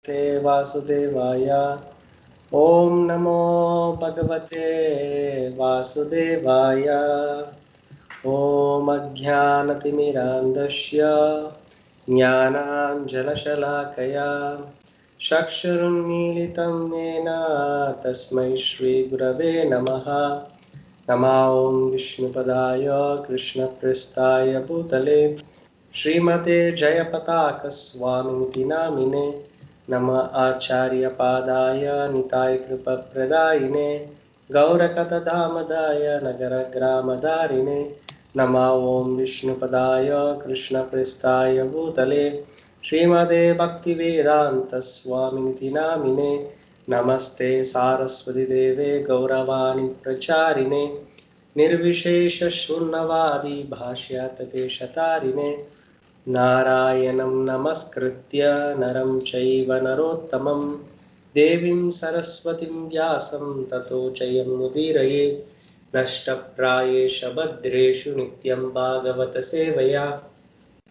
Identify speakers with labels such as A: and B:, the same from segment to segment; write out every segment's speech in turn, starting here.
A: ते वासुदेवाय। ओम नमो भगवते वासुदेवाय। ओम अज्ञानतिमिरान्धस्य ज्ञानाञ्जनशलाकया चक्षुरुन्मीलितं येन तस्मै श्रीगुरवे नमः। नमो ओं विष्णुपदाय कृष्णप्रेष्ठाय भूतले श्रीमते जयपताकस्वामिनिति नामिने। नमः आचार्यपादाय निताय कृपप्रदायिने गौरकथामदाय नगरग्रामदारिणे। नमः ओं विष्णुपदाय कृष्णप्रेष्ठाय भूतले श्रीमते भक्तिवेदान्तस्वामिनिति नामिने। नमस्ते सारस्वती देवे गौरवाणी प्रचारिणे निर्विशेषशून्यवादी भाष्यातदेशतारिणे। नारायणं नमस्कृत्य नरं चैव नरोत्तमं देवीं सरस्वतीं व्यासं ततो जयमुदीरये। नष्टप्रायेष भद्रेषु नित्यं भागवत सेवया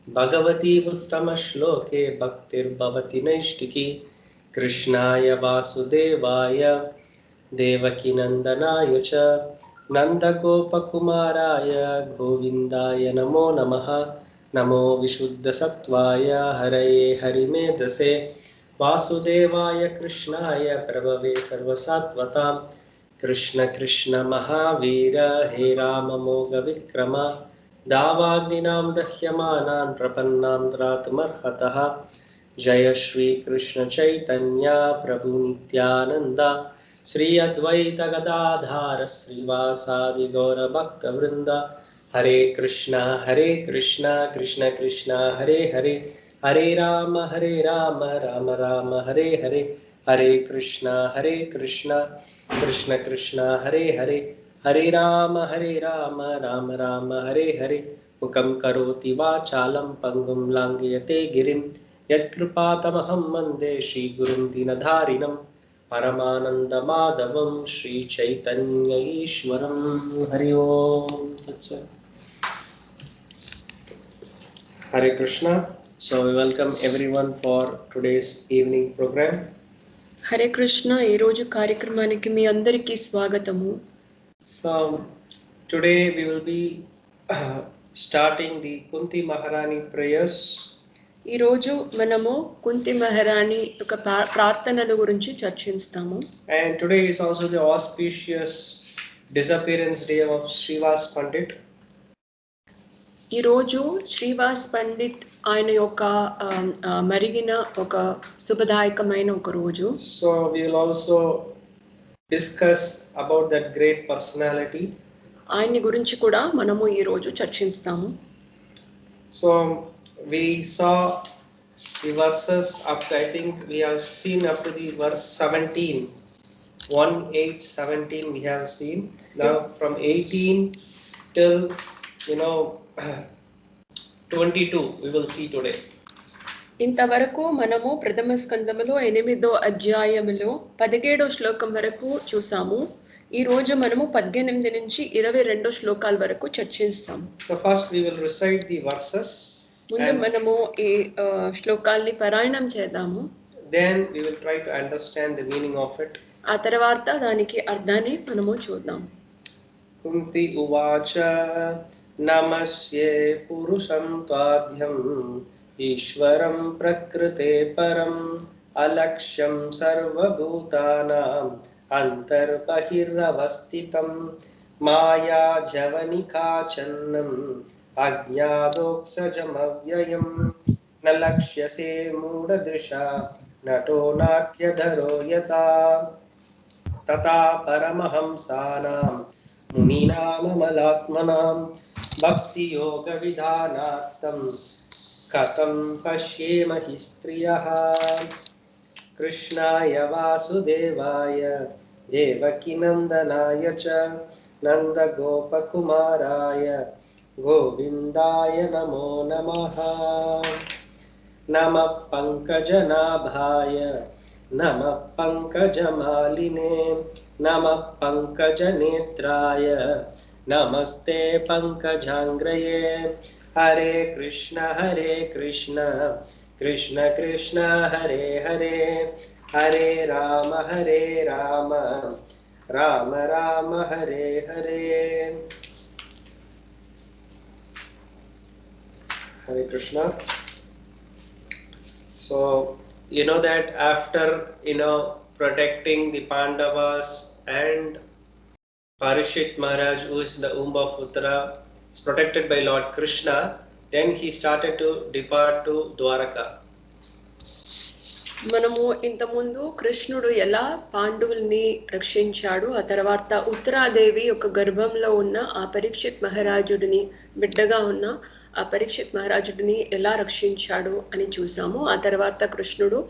A: भगवती उत्तमश्लोके भक्तिर्भवति नैष्टिकी। कृष्णाय वासुदेवाय देवकीनन्दनाय च नन्दगोपकुमाराय गोविन्दाय नमो नमः। नमो विशुद्धसत्त्वाय हरये हरिमेधसे वासुदेवाय कृष्णाय प्रभवे सर्वसात्वतां। कृष्ण कृष्ण महावीर हे राम मोघ विक्रम दावाग्निनां दह्यमानान् प्रपन्नान् त्रातुमर्हतः। जय श्री कृष्ण चैतन्य प्रभु नित्यानंद श्री अद्वैत गदाधार श्रीवासादि गौर भक्तवृंद। हरे कृष्णा कृष्ण कृष्ण हरे हरे हरे राम राम राम हरे हरे। हरे कृष्णा कृष्ण कृष्ण हरे हरे हरे राम राम राम हरे हरे। मुखं करोति वाचालं पङ्गुं लाङ्घयते गिरिं यत्कृपातमहं वन्दे श्रीगुरुं दीनधारिणं परमानन्दमाधवं श्रीचैतन्य ईश्वरं। हरि ओम तत्सत्। Hare Krishna. So we welcome everyone for today's evening program.
B: Hare Krishna ఈ రోజు కార్యక్రమానికి మీ అందరికీ స్వాగతము.
A: So today we will be starting the Kunti Maharani prayers.
B: ఈ రోజు మనము కుంతి మహారాణి యొక్క ప్రార్థనల గురించి చర్చిస్తాము.
A: And today is also the auspicious disappearance day of Srivas Pandit.
B: ఈ రోజు శ్రీవాస్ పండిత్ ఆయన యొక్క మరిగిన ఒక శుభదాయకమైన ఒక రోజు.
A: So we will also discuss about that great personality.
B: ఆయన గురించి కూడా మనము ఈ రోజు చర్చిస్తాము.
A: So we saw the verses up to, I think we have seen up to the verse 17. 1, 8, 17 we have seen. Now from 18 till 22 we will see today.
B: ఇంతవరకు మనము ప్రథమ స్కందములో 8వ అధ్యాయములో 17వ శ్లోకం వరకు చూసాము. ఈ రోజు మనము 18 నుంచి 22 శ్లోకాల వరకు చర్చిస్తాము.
A: So first we will recite the verses.
B: ముందు మనము ఈ శ్లోకాల్ని పారాయణం చేద్దాము.
A: Then we will try to understand the meaning of it.
B: ఆ తర్వాత దానికి అర్థాన్ని మనము చూద్దాం.
A: కుంతి ఉవాచ నమస్యే పురుషం త్వాద్యం ఈశ్వరం ప్రకృతే పరం అలక్ష్యం సర్వభూతానాం అంతర్బహిరవస్థితం మాయా జవనికాచన్నం అజ్ఞాదోక్షజమవ్యయం న లక్ష్యసే మూఢదృశా నటో నాట్యధరో యథా తథా పరమహంసానాం మునీనామమలాత్మనాం భక్తి యోగ విధానార్థం కథం పశ్యేమ హి స్త్రియః. కృష్ణాయ వాసుదేవాయ దేవకీనందనాయ చ నందగోపకుమారాయ గోవిందాయ నమో నమః. నమః పంకజనాభాయ नमः पंकजमालिने नमः पंकजनेत्राय नमस्ते पंकजांग्रये. हरे Krishna Krishna Krishna Hare Hare, Hare Rama Rama Rama Hare Hare. Hare Krishna. So you know that after protecting the Pandavas and Parishit Maharaj, who is in the womb of Uttara, is protected by Lord Krishna, then he started to depart to Dwaraka.
B: మనము ఇంతకుముందు కృష్ణుడు ఎలా పాండవుల్ని రక్షించాడు, ఆ తర్వాత ఉత్తరాదేవి ఒక గర్భంలో ఉన్న ఆ పరీక్షిత్ మహారాజుడిని, బిడ్డగా ఉన్న ఆ పరీక్షిత్ మహారాజుడిని ఎలా రక్షించాడు అని చూసాము. ఆ తర్వాత కృష్ణుడు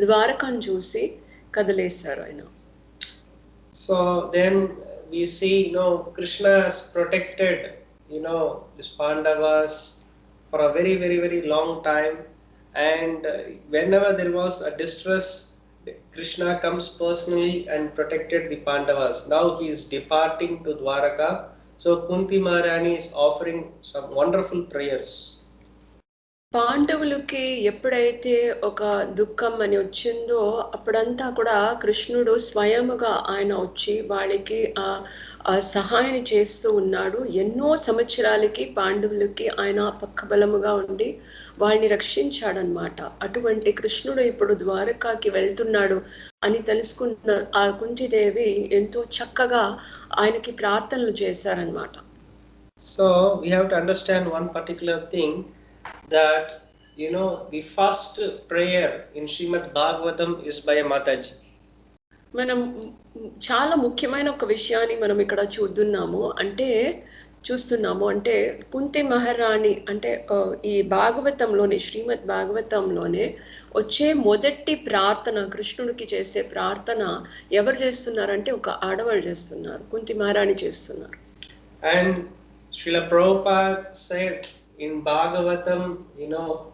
B: ద్వారకను చూసి కదిలేశారు ఆయన.
A: So then we see Krishna has protected this Pandavas for a very very very long time, and whenever there was a distress, Krishna comes personally and protected the Pandavas. Now he is departing to Dwaraka, so Kunti Maharani is offering some wonderful prayers.
B: పాండవులకి ఎప్పుడైతే ఒక దుఃఖం అని వచ్చిందో అప్పుడంతా కూడా కృష్ణుడు స్వయముగా ఆయన వచ్చి వాళ్ళకి ఆ సహాయం చేస్తూ ఉన్నాడు. ఎన్నో సంవత్సరాలకి పాండవులకి ఆయన పక్కబలముగా ఉండి వాళ్ళని రక్షించాడనమాట. అటువంటి కృష్ణుడు ఇప్పుడు ద్వారకాకి వెళ్తున్నాడు అని తెలుసుకున్న ఆ కుంతిదేవి ఎంతో చక్కగా ఆయనకి ప్రార్థనలు చేశారనమాట.
A: So we have to understand one particular thing, that the first prayer in Srimad Bhagavatam is by Mataji.
B: మనం చాలా ముఖ్యమైన ఒక విషయాన్ని మనం ఇక్కడ చూస్తున్నాము అంటే కుంతి మహారాణి అంటే ఈ భాగవతంలోనే, శ్రీమద్ భాగవతంలోనే వచ్చే మొదటి ప్రార్థన, కృష్ణుడికి చేసే ప్రార్థన ఎవరు చేస్తున్నారంటే ఒక ఆడవాళ్ళు చేస్తున్నారు, కుంతి మహారాణి చేస్తున్నారు.
A: And Srila Prabhupada said in Bhagavatam,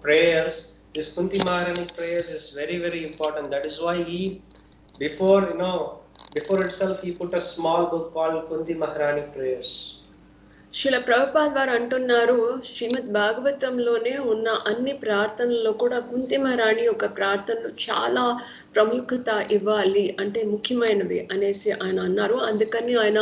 A: prayers, this Kunti Maharani prayers is very very important. That is why he before itself he put a small book called Kunti Maharani prayers.
B: Srila Prabhupad వారు అంటున్నారు, శ్రీమద్ భాగవతంలోనే ఉన్న అన్ని ప్రార్థనల్లో కూడా కుంతి మహారాణి యొక్క ప్రార్థనలు చాలా ప్రాముఖ్యత ఇవ్వాలి, అంటే ముఖ్యమైనవి అనేసి ఆయన అన్నారు. అందుకని ఆయన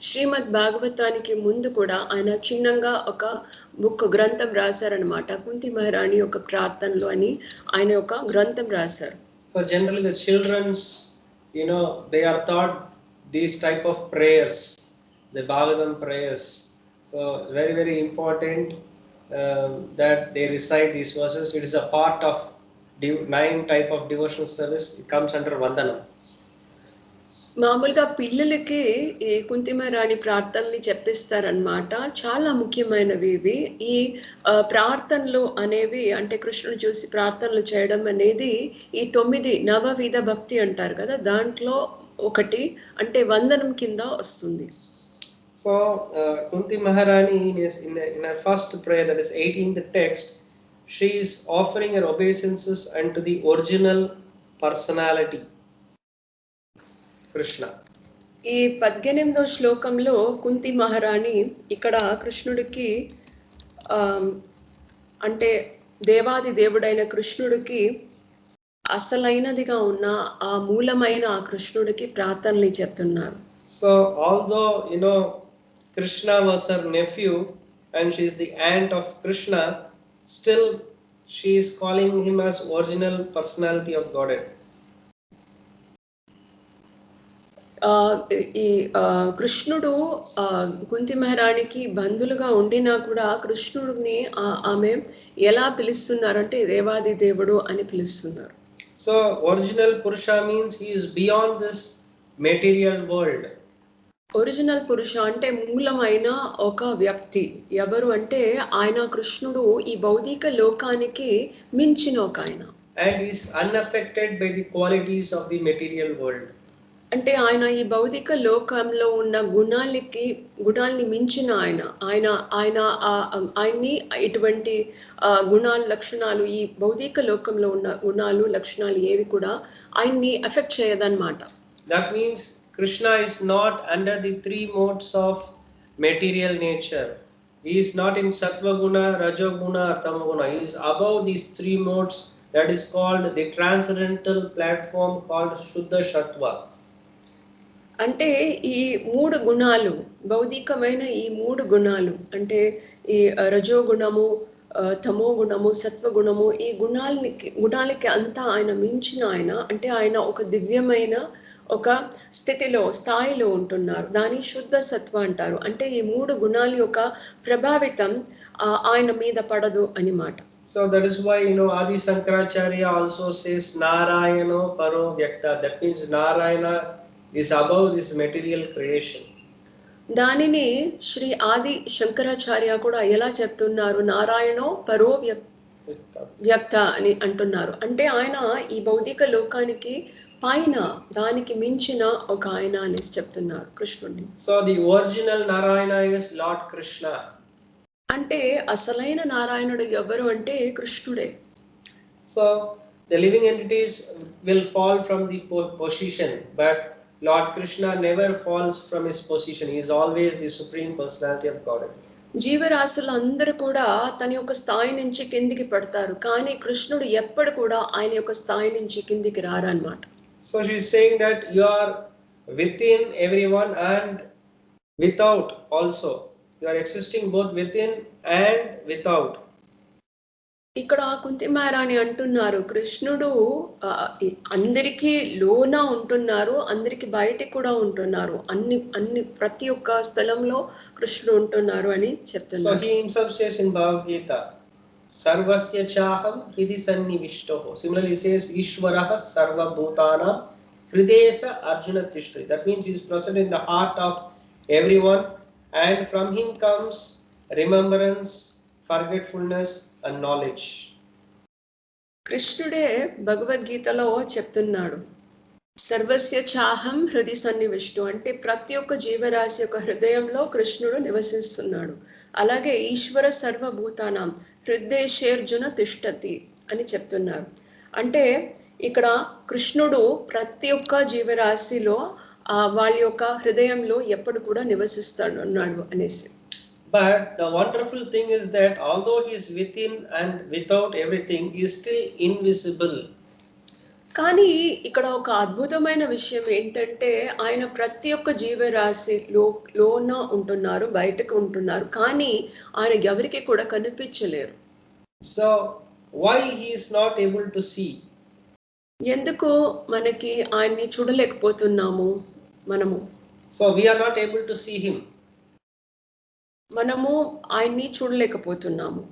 B: శ్రీమద్ భాగవతానికి ముందు కూడా ఆయన చిన్నగా ఒక గ్రంథం రాశారనమాట. కుంతి మహారాణి యొక్క ప్రార్థనలు అని ఆయన ఒక గ్రంథం రాశారు.
A: So generally the children's they are taught these type of prayers, the Bhagavatam prayers. So it's very very important that they recite these verses. It is a part of 9 type of devotional service. It comes under Vandanam.
B: మామూలుగా పిల్లలకి ఈ కుంతి మహారాణి ప్రార్థనని చెప్పిస్తారనమాట. చాలా ముఖ్యమైనవి ఇవి. ఈ ప్రార్థనలు అనేవి అంటే కృష్ణుడు చూసి ప్రార్థనలు చేయడం అనేది ఈ 9 నవవిధ భక్తి అంటారు కదా, దాంట్లో ఒకటి, అంటే వందనం కింద వస్తుంది.
A: So Kunti Maharani in her first prayer, that is 18th text, she is offering her obeisances unto the original personality, Krishna.
B: ఈ 18వ శ్లోకంలో కుంతి మహారాణి ఇక్కడ కృష్ణుడికి అంటే దేవాది దేవుడైన కృష్ణుడికి అసలైనదిగా ఉన్న ఆ మూలమైన ఆ కృష్ణుడికి ప్రార్థనలు చెప్తున్నారు.
A: So although Krishna was her nephew and she is the aunt of Krishna, still she is calling him as original personality of Godhead.
B: ఈ కృష్ణుడు కుంతి మహారాణికి బంధులుగా ఉండినా కూడా కృష్ణుడిని ఆమె ఎలా పిలుస్తున్నారంటే దేవాది దేవుడు అని పిలుస్తున్నారు.
A: So original Purusha means he is beyond this material world.
B: Original పురుష అంటే మూలమైన ఒక వ్యక్తి ఎవరు అంటే ఆయన కృష్ణుడు ఈ భౌతిక లోకానికి మించిన ఒక ఆయన.
A: And he is unaffected by the qualities of the material world.
B: అంటే ఆయన ఈ భౌతిక లోకంలో ఉన్న గుణాల్ని మించిన ఆయన్ని ఇటువంటి గుణాలు లక్షణాలు, ఈ భౌతిక లోకంలో ఉన్న గుణాలు లక్షణాలు ఏవి కూడా ఆయన్ని effect చేయదన్నమాట.
A: That means Krishna is not under the 3 modes of material nature. He is not in Sattva Guna, Rajo Guna or Tamo Guna. He is above these 3 modes that is called the transcendental platform called Shuddha Sattva.
B: అంటే ఈ 3 గుణాలు, భౌతికమైన ఈ 3 గుణాలు అంటే ఈ రజోగుణము, తమో గుణము, సత్వగుణము, ఈ గుణాలకి అంతా ఆయన మించిన ఆయన, అంటే ఆయన ఒక దివ్యమైన ఒక స్థాయిలో ఉంటున్నారు. దాని శుద్ధ సత్వ అంటారు. అంటే ఈ 3 గుణాల యొక్క ప్రభావితం ఆయన మీద పడదు అని మాట.
A: So that is why Adi Shankaracharya also says Narayano Paro Vyakta. That means Narayana is above this material creation.
B: దానిని శ్రీ ఆది శంకరాచార్య కూడా ఎలా చెప్తున్నారు? నారాయణో పరో వ్యక్త అని అంటున్నారు. అంటే ఆయన ఈ భౌతిక లోకానికి పైన, దానికి మించిన ఒక ఆయన అనేసి చెప్తున్నారు కృష్ణుడిని.
A: So the original Narayana is lord Krishna.
B: అంటే అసలైన నారాయణుడు ఎవరు అంటే కృష్ణుడే.
A: So the living entities will fall from the position, but Lord Krishna never falls from his position. He is always the supreme personality of Godhead.
B: జీవరాశులు అందరూ కూడా తన యొక్క స్థాయి నుంచి కిందికి పడతారు, కానీ కృష్ణుడు ఎప్పుడు కూడా ఆయన యొక్క స్థాయి నుంచి కిందికి రారన్నమాట.
A: So she is saying that you are within everyone and without also. You are existing both within and without.
B: ఇక్కడ కుంతిమారాణి అంటున్నారు, కృష్ణుడు అందరికీ లోన ఉంటున్నారు, అందరికి బయటికి కూడా ఉంటున్నారు, అన్ని ప్రతి ఒక్క స్థలంలో కృష్ణుడు ఉంటున్నారు అని చెప్తున్నారు.
A: So he himself says in Bhagavad Gita, Sarvasya chaham hridi sannivishtoho. Similarly he says Ishwarah sarva bhutanam hridesa arjuna tishtri. That means he is present in the heart of everyone, and from him comes remembrance, forgetfulness and knowledge.
B: కృష్ణుడే భగవద్గీతలో చెప్తున్నాడు, సర్వస్య చాహం హృది సన్నివిష్టు. అంటే ప్రతి ఒక్క జీవరాశి యొక్క హృదయంలో కృష్ణుడు నివసిస్తున్నాడు. అలాగే ఈశ్వర సర్వభూతానాం హృదయేషర్జున తిష్టతి అని చెప్తున్నారు. అంటే ఇక్కడ కృష్ణుడు ప్రతి ఒక్క జీవరాశిలో వాళ్ళ యొక్క హృదయంలో ఎప్పుడు కూడా నివసిస్తాడు అన్నాడు అనేసి.
A: But the wonderful thing is that although he is within and without everything, he is still invisible.
B: కానీ ఇక్కడ ఒక అద్భుతమైన విషయం ఏంటంటే ఆయన ప్రతి ఒక్క జీవరాశిలోన ఉంటున్నారు, బయటకు ఉంటున్నారు, కానీ ఆయన ఎవరికి కూడా కనిపించలేరు.
A: So why he is not able to see?
B: ఎందుకు మనకి ఆయన్ని చూడలేకపోతున్నాము మనము?
A: So we are not able to see him.
B: మనము ఆయన్ని చూడలేకపోతున్నాము.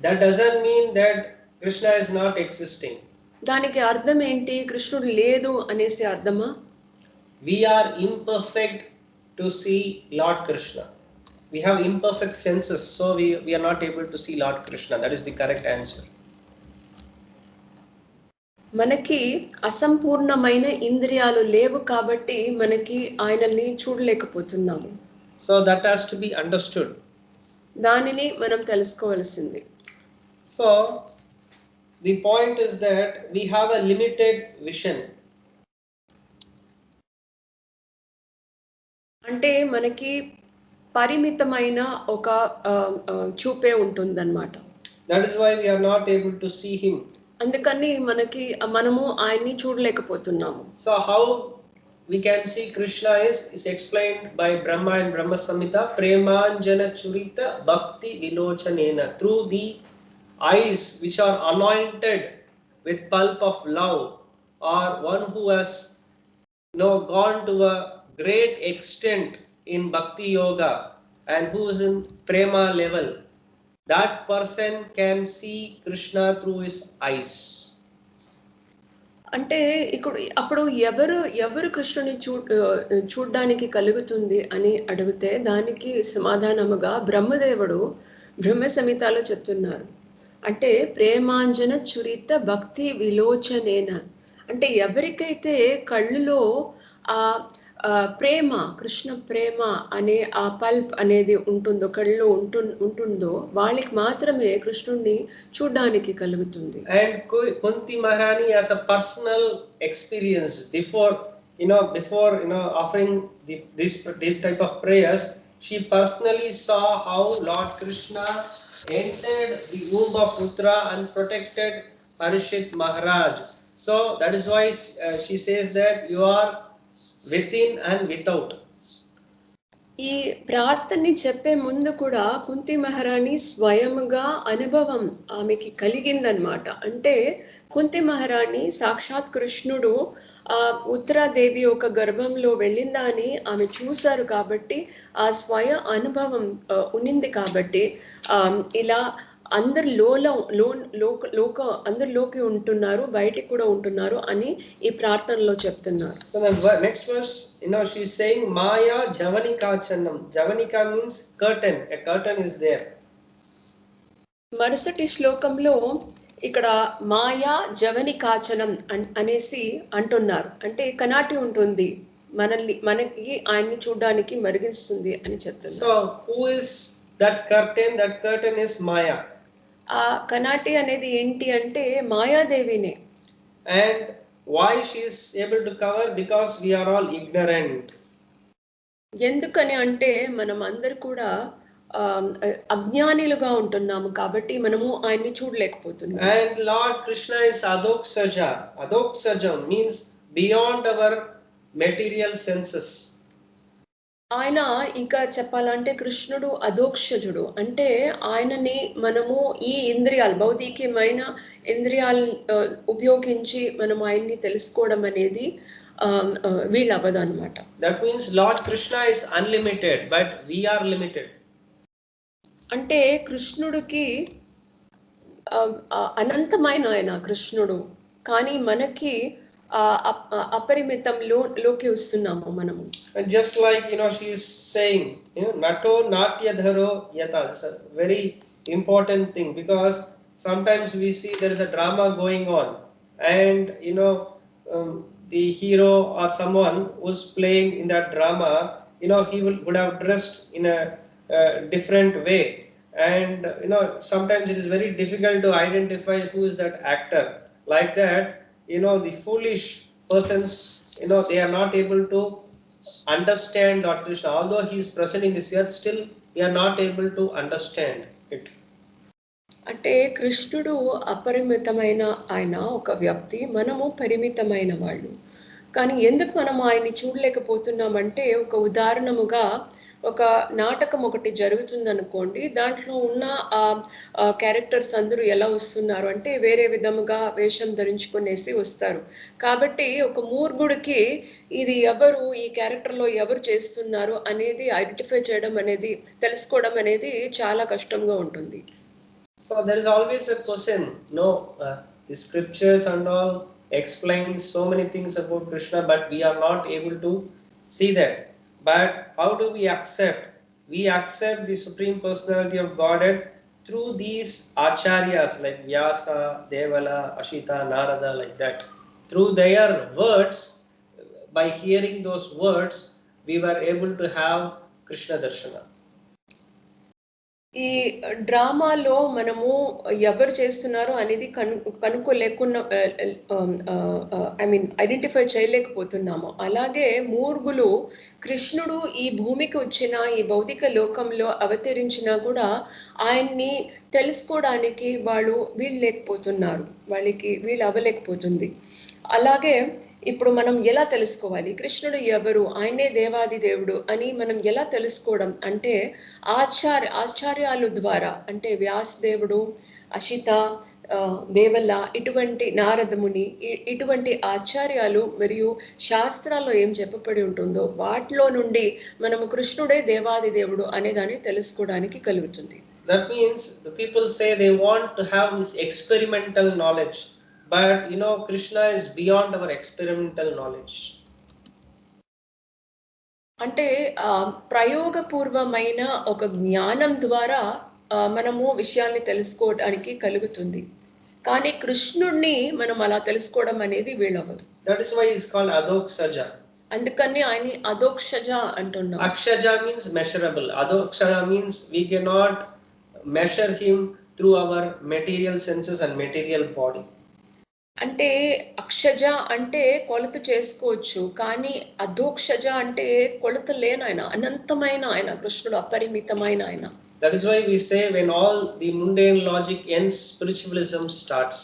A: That doesn't mean that Krishna is not existing.
B: దానికి అర్థం ఏంటి? కృష్ణుడు లేదు అనేసి అర్థమా?
A: We are imperfect to see Lord Krishna. We have imperfect senses, so we are not able to see Lord Krishna. That is the correct answer.
B: మనకి అసంపూర్ణమైన ఇంద్రియాలు లేవు కాబట్టి మనకి ఆయనని చూడలేకపోతున్నాము.
A: So that has to be understood.
B: దానిని మనం తెలుసుకోవాల్సింది.
A: So the point is that we have a limited vision.
B: అంటే మనకి పరిమితమైన ఒక చూపే ఉంటుందన్నమాట.
A: That is why we are not able to see him.
B: అందుకని మనము ఆయన్ని చూడలేకపోతున్నాము.
A: So how we can see Krishna is explained by Brahma and Brahma Samhita, Premanjana Churita Bhakti Vilochanena, through the eyes which are anointed with pulp of love, or one who has gone to a great extent in Bhakti Yoga and who is in Prema level, that person can see Krishna through his eyes.
B: అంటే అప్పుడు ఎవరు కృష్ణుని చూడడానికి కలుగుతుంది అని అడిగితే దానికి సమాధానముగా బ్రహ్మదేవుడు బ్రహ్మ సంహితలో చెప్తున్నారు. అంటే ప్రేమాంజన చురిత భక్తి విలోచనేన, అంటే ఎవరికైతే కళ్ళులో ఆ ప్రేమ, కృష్ణ ప్రేమ అనే ఆ పల్ప్ అనేది ఉంటుందో, కళ్ళలో ఉంటుందో వాళ్ళకి మాత్రమే కృష్ణుడిని చూడడానికి కలుగుతుంది.
A: And Kunti Maharani has a personal experience before offering this type of prayers. She personally saw how Lord Krishna entered the womb of Putra and protected Parishit Maharaj. So that is why she says that you are within and without.
B: ఈ ప్రార్థనని చెప్పే ముందు కూడా కుంతి మహారాణి స్వయముగా అనుభవం ఆమెకి కలిగిందనమాట. అంటే కుంతి మహారాణి సాక్షాత్ కృష్ణుడు ఉత్తరాదేవి ఒక గర్భంలో వెళ్ళిందా అని ఆమె చూశారు కాబట్టి ఆ స్వయ అనుభవం ఉన్నింది కాబట్టి ఇలా అందరు అందరిలోకి ఉంటున్నారు, బయటికి కూడా ఉంటున్నారు అని ఈ ప్రార్థనలో చెప్తున్నారు.
A: Next verse she is saying Maya Javanikachanam. Javanika means curtain. A curtain is there.
B: మరుసటి శ్లోకంలో ఇక్కడ మాయా జవనికాచనం అనేసి అంటున్నారు. అంటే కనాటి ఉంటుంది, మనకి ఆయన్ని చూడడానికి మరిగిస్తుంది అని చెప్తున్నారు.
A: So who is that curtain? That curtain is Maya.
B: ఆ కనాటి అనేది ఏంటి అంటే మాయాదేవినే.
A: And why she is able to cover? Because we are all ignorant.
B: ఎందుకని అంటే మనం అందరు కూడా అజ్ఞానులుగా ఉంటున్నాము కాబట్టి మనము ఆయన్ని చూడలేకపోతున్నాము.
A: And Lord Krishna is adoksaja. Adoksaja means beyond our material senses.
B: ఆయన ఇంకా చెప్పాలంటే కృష్ణుడు అధోక్షజుడు. అంటే ఆయనని మనము ఈ ఇంద్రియాలు, భౌతికమైన ఇంద్రియాలు ఉపయోగించి మనం ఆయన్ని తెలుసుకోవడం అనేది వీలవ్వదు అనమాట.
A: That means Lord Krishna is unlimited, but we are limited.
B: అంటే కృష్ణుడికి అనంతమైన ఆయన కృష్ణుడు, కానీ మనకి అపరిమితంలోకి వస్తున్నాము మనము.
A: Just like she is saying, nato natyadharo yata. It's a very important thing because sometimes we see there is a drama going on and the hero or someone who's playing in that drama, he would have dressed in a different way, and sometimes it is very difficult to identify who is that actor. Like that, the foolish persons, they are not able to understand Lord Krishna. Although he is present in this earth, still they are not able to understand it.
B: అంటే కృష్ణుడు అపరిమితమైన ఆయన ఒక వ్యక్తి, మనము పరిమితమైన వాళ్ళు. కానీ ఎందుకు మనం ఆయన్ని చూడలేకపోతున్నామంటే, ఒక ఉదాహరణముగా ఒక నాటకం ఒకటి జరుగుతుంది అనుకోండి, దాంట్లో ఉన్న క్యారెక్టర్స్ అందరూ ఎలా వస్తున్నారు అంటే వేరే విధముగా వేషం ధరించుకునేసి వస్తారు. కాబట్టి ఒక మూర్ఖుడికి ఇది ఎవరు, ఈ క్యారెక్టర్లో ఎవరు చేస్తున్నారు అనేది ఐడెంటిఫై చేయడం అనేది, తెలుసుకోవడం అనేది చాలా కష్టంగా ఉంటుంది.
A: So there is always a question. The scriptures and all explain so many things about Krishna, but we are not able to see that. But how do we accept? We accept the Supreme Personality of Godhead through these acharyas like Vyasa, Devala, Ashita, Narada, like that. Through their words, by hearing those words, we were able to have Krishna Darshana.
B: ఈ డ్రామాలో మనము ఎవరు చేస్తున్నారో అనేది కనుక్కోలేకున్నా, identify చేయలేకపోతున్నాము. అలాగే మూర్ఖులు కృష్ణుడు ఈ భూమికి వచ్చిన ఈ భౌతిక లోకంలో అవతరించినా కూడా ఆయన్ని తెలుసుకోవడానికి వీళ్ళు అవ్వలేకపోతుంది. అలాగే ఇప్పుడు మనం ఎలా తెలుసుకోవాలి కృష్ణుడు ఎవరు, ఆయనే దేవాది దేవుడు అని మనం ఎలా తెలుసుకోవడం అంటే ఆచార్యాలు ద్వారా, అంటే వ్యాసదేవుడు, అషిత, దేవల్ల, ఇటువంటి నారదముని, ఇటువంటి ఆచార్యాలు మరియు శాస్త్రాల్లో ఏం చెప్పబడి ఉంటుందో వాటిలో నుండి మనము కృష్ణుడే దేవాది దేవుడు అనే దాన్ని తెలుసుకోవడానికి కలుగుతుంది.
A: That means the people say they want to have this experimental knowledge. But Krishna is beyond our experimental knowledge.
B: అంటే ప్రయోగపూర్వమైన ఒక జ్ఞానం ద్వారా మనము విషయాన్ని తెలుసుకోవడానికి కలుగుతుంది. కానీ కృష్ణుడిని మనం అలా తెలుసుకోవడం అనేది వీలవ్వదు.
A: That is why he is called Adoksaja.
B: అందుకని ఆయన అధోక్షజ అంటున్నాం.
A: Akshaja means measurable. Adoksaja means we cannot measure him through our material senses and material body.
B: అంటే అక్షజ అంటే కొలత చేసుకోవచ్చు, కానీ అధోక్షజ అంటే కొలత లేని ఆయన, అనంతమైన ఆయన, కృష్ణుడు అపరిమితమైన ఆయన.
A: That is why we say when all the mundane logic ends, spiritualism starts.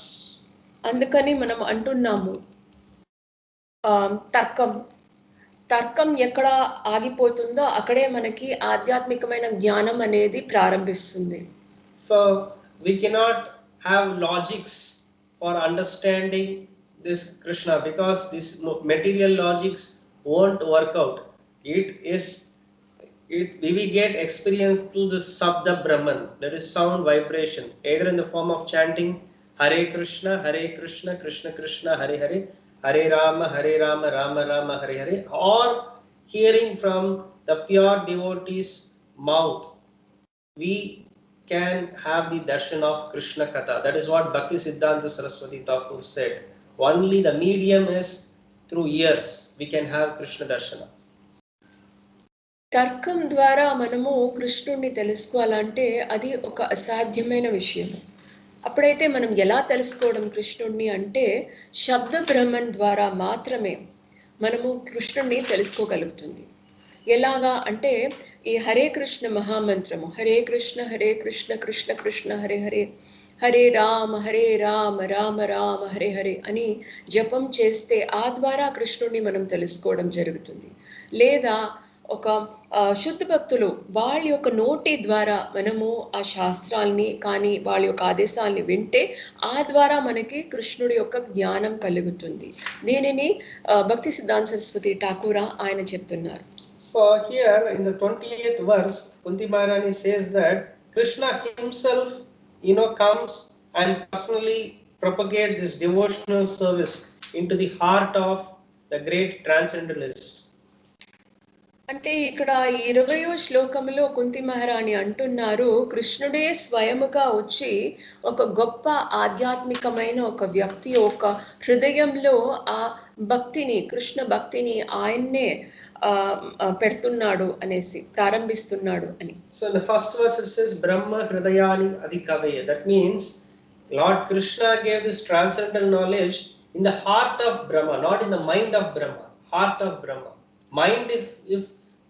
B: అందుకని మనం అంటున్నాము తర్కం ఎక్కడ ఆగిపోతుందో అక్కడే మనకి ఆధ్యాత్మికమైన జ్ఞానం అనేది ప్రారంభిస్తుంది.
A: So we cannot have logics for understanding this Krishna, because this material logics won't work out. We will get experience through the Sabda Brahman, that is sound vibration, either in the form of chanting Hare Krishna, Krishna Krishna, Hare Hare, Hare Rama, Rama Rama, Hare Hare, or hearing from the pure devotee's mouth. We can have the darshan of Krishna Katha. That is what Bhakti Siddhanta Saraswati Thakur said. Only the medium is through ears we can have Krishna darshana.
B: తర్కం ద్వారా మనము కృష్ణుడిని తెలుసుకోవాలంటే అది ఒక అసాధ్యమైన విషయం. అప్పుడైతే మనం ఎలా తెలుసుకోవడం కృష్ణుడిని అంటే శబ్ద బ్రహ్మన్ ద్వారా మాత్రమే మనము కృష్ణుడిని తెలుసుకోగలుగుతుంది. ఎలాగా అంటే ఈ హరే కృష్ణ మహామంత్రము, హరే కృష్ణ కృష్ణ కృష్ణ హరే హరే, హరే రామ రామ రామ హరే హరే అని జపం చేస్తే ఆ ద్వారా కృష్ణుడిని మనం తెలుసుకోవడం జరుగుతుంది. లేదా ఒక శుద్ధ భక్తులు వాళ్ళ యొక్క నోటి ద్వారా మనము ఆ శాస్త్రాల్ని కానీ వాళ్ళ యొక్క ఆదేశాలని వింటే ఆ ద్వారా మనకి కృష్ణుడి యొక్క జ్ఞానం కలుగుతుంది. దీనిని భక్తి సిద్ధాంత సరస్వతి ఠాకూర్ ఆయన చెప్తున్నారు.
A: So here in the 28th verse, Kunti Maharani says that Krishna himself, comes and personally propagate this devotional service into the heart of the great transcendentalist.
B: అంటే ఇక్కడ 20వ శ్లోకంలో కుంతి మహారాణి అంటున్నారు, కృష్ణుడే స్వయముగా వచ్చి ఒక గొప్ప ఆధ్యాత్మికమైన ఒక వ్యక్తి ఒక హృదయంలో ఆ భక్తిని, కృష్ణ భక్తిని ఆయన్నే పెడుతున్నాడు అనేసి, ప్రారంభిస్తున్నాడు అని.
A: So in the first verse it says Brahma Hridayani Adhikavaya. That means Lord Krishna gave this transcendental knowledge in the heart of Brahma, not in the mind of Brahma. Heart of Brahma. Mind, if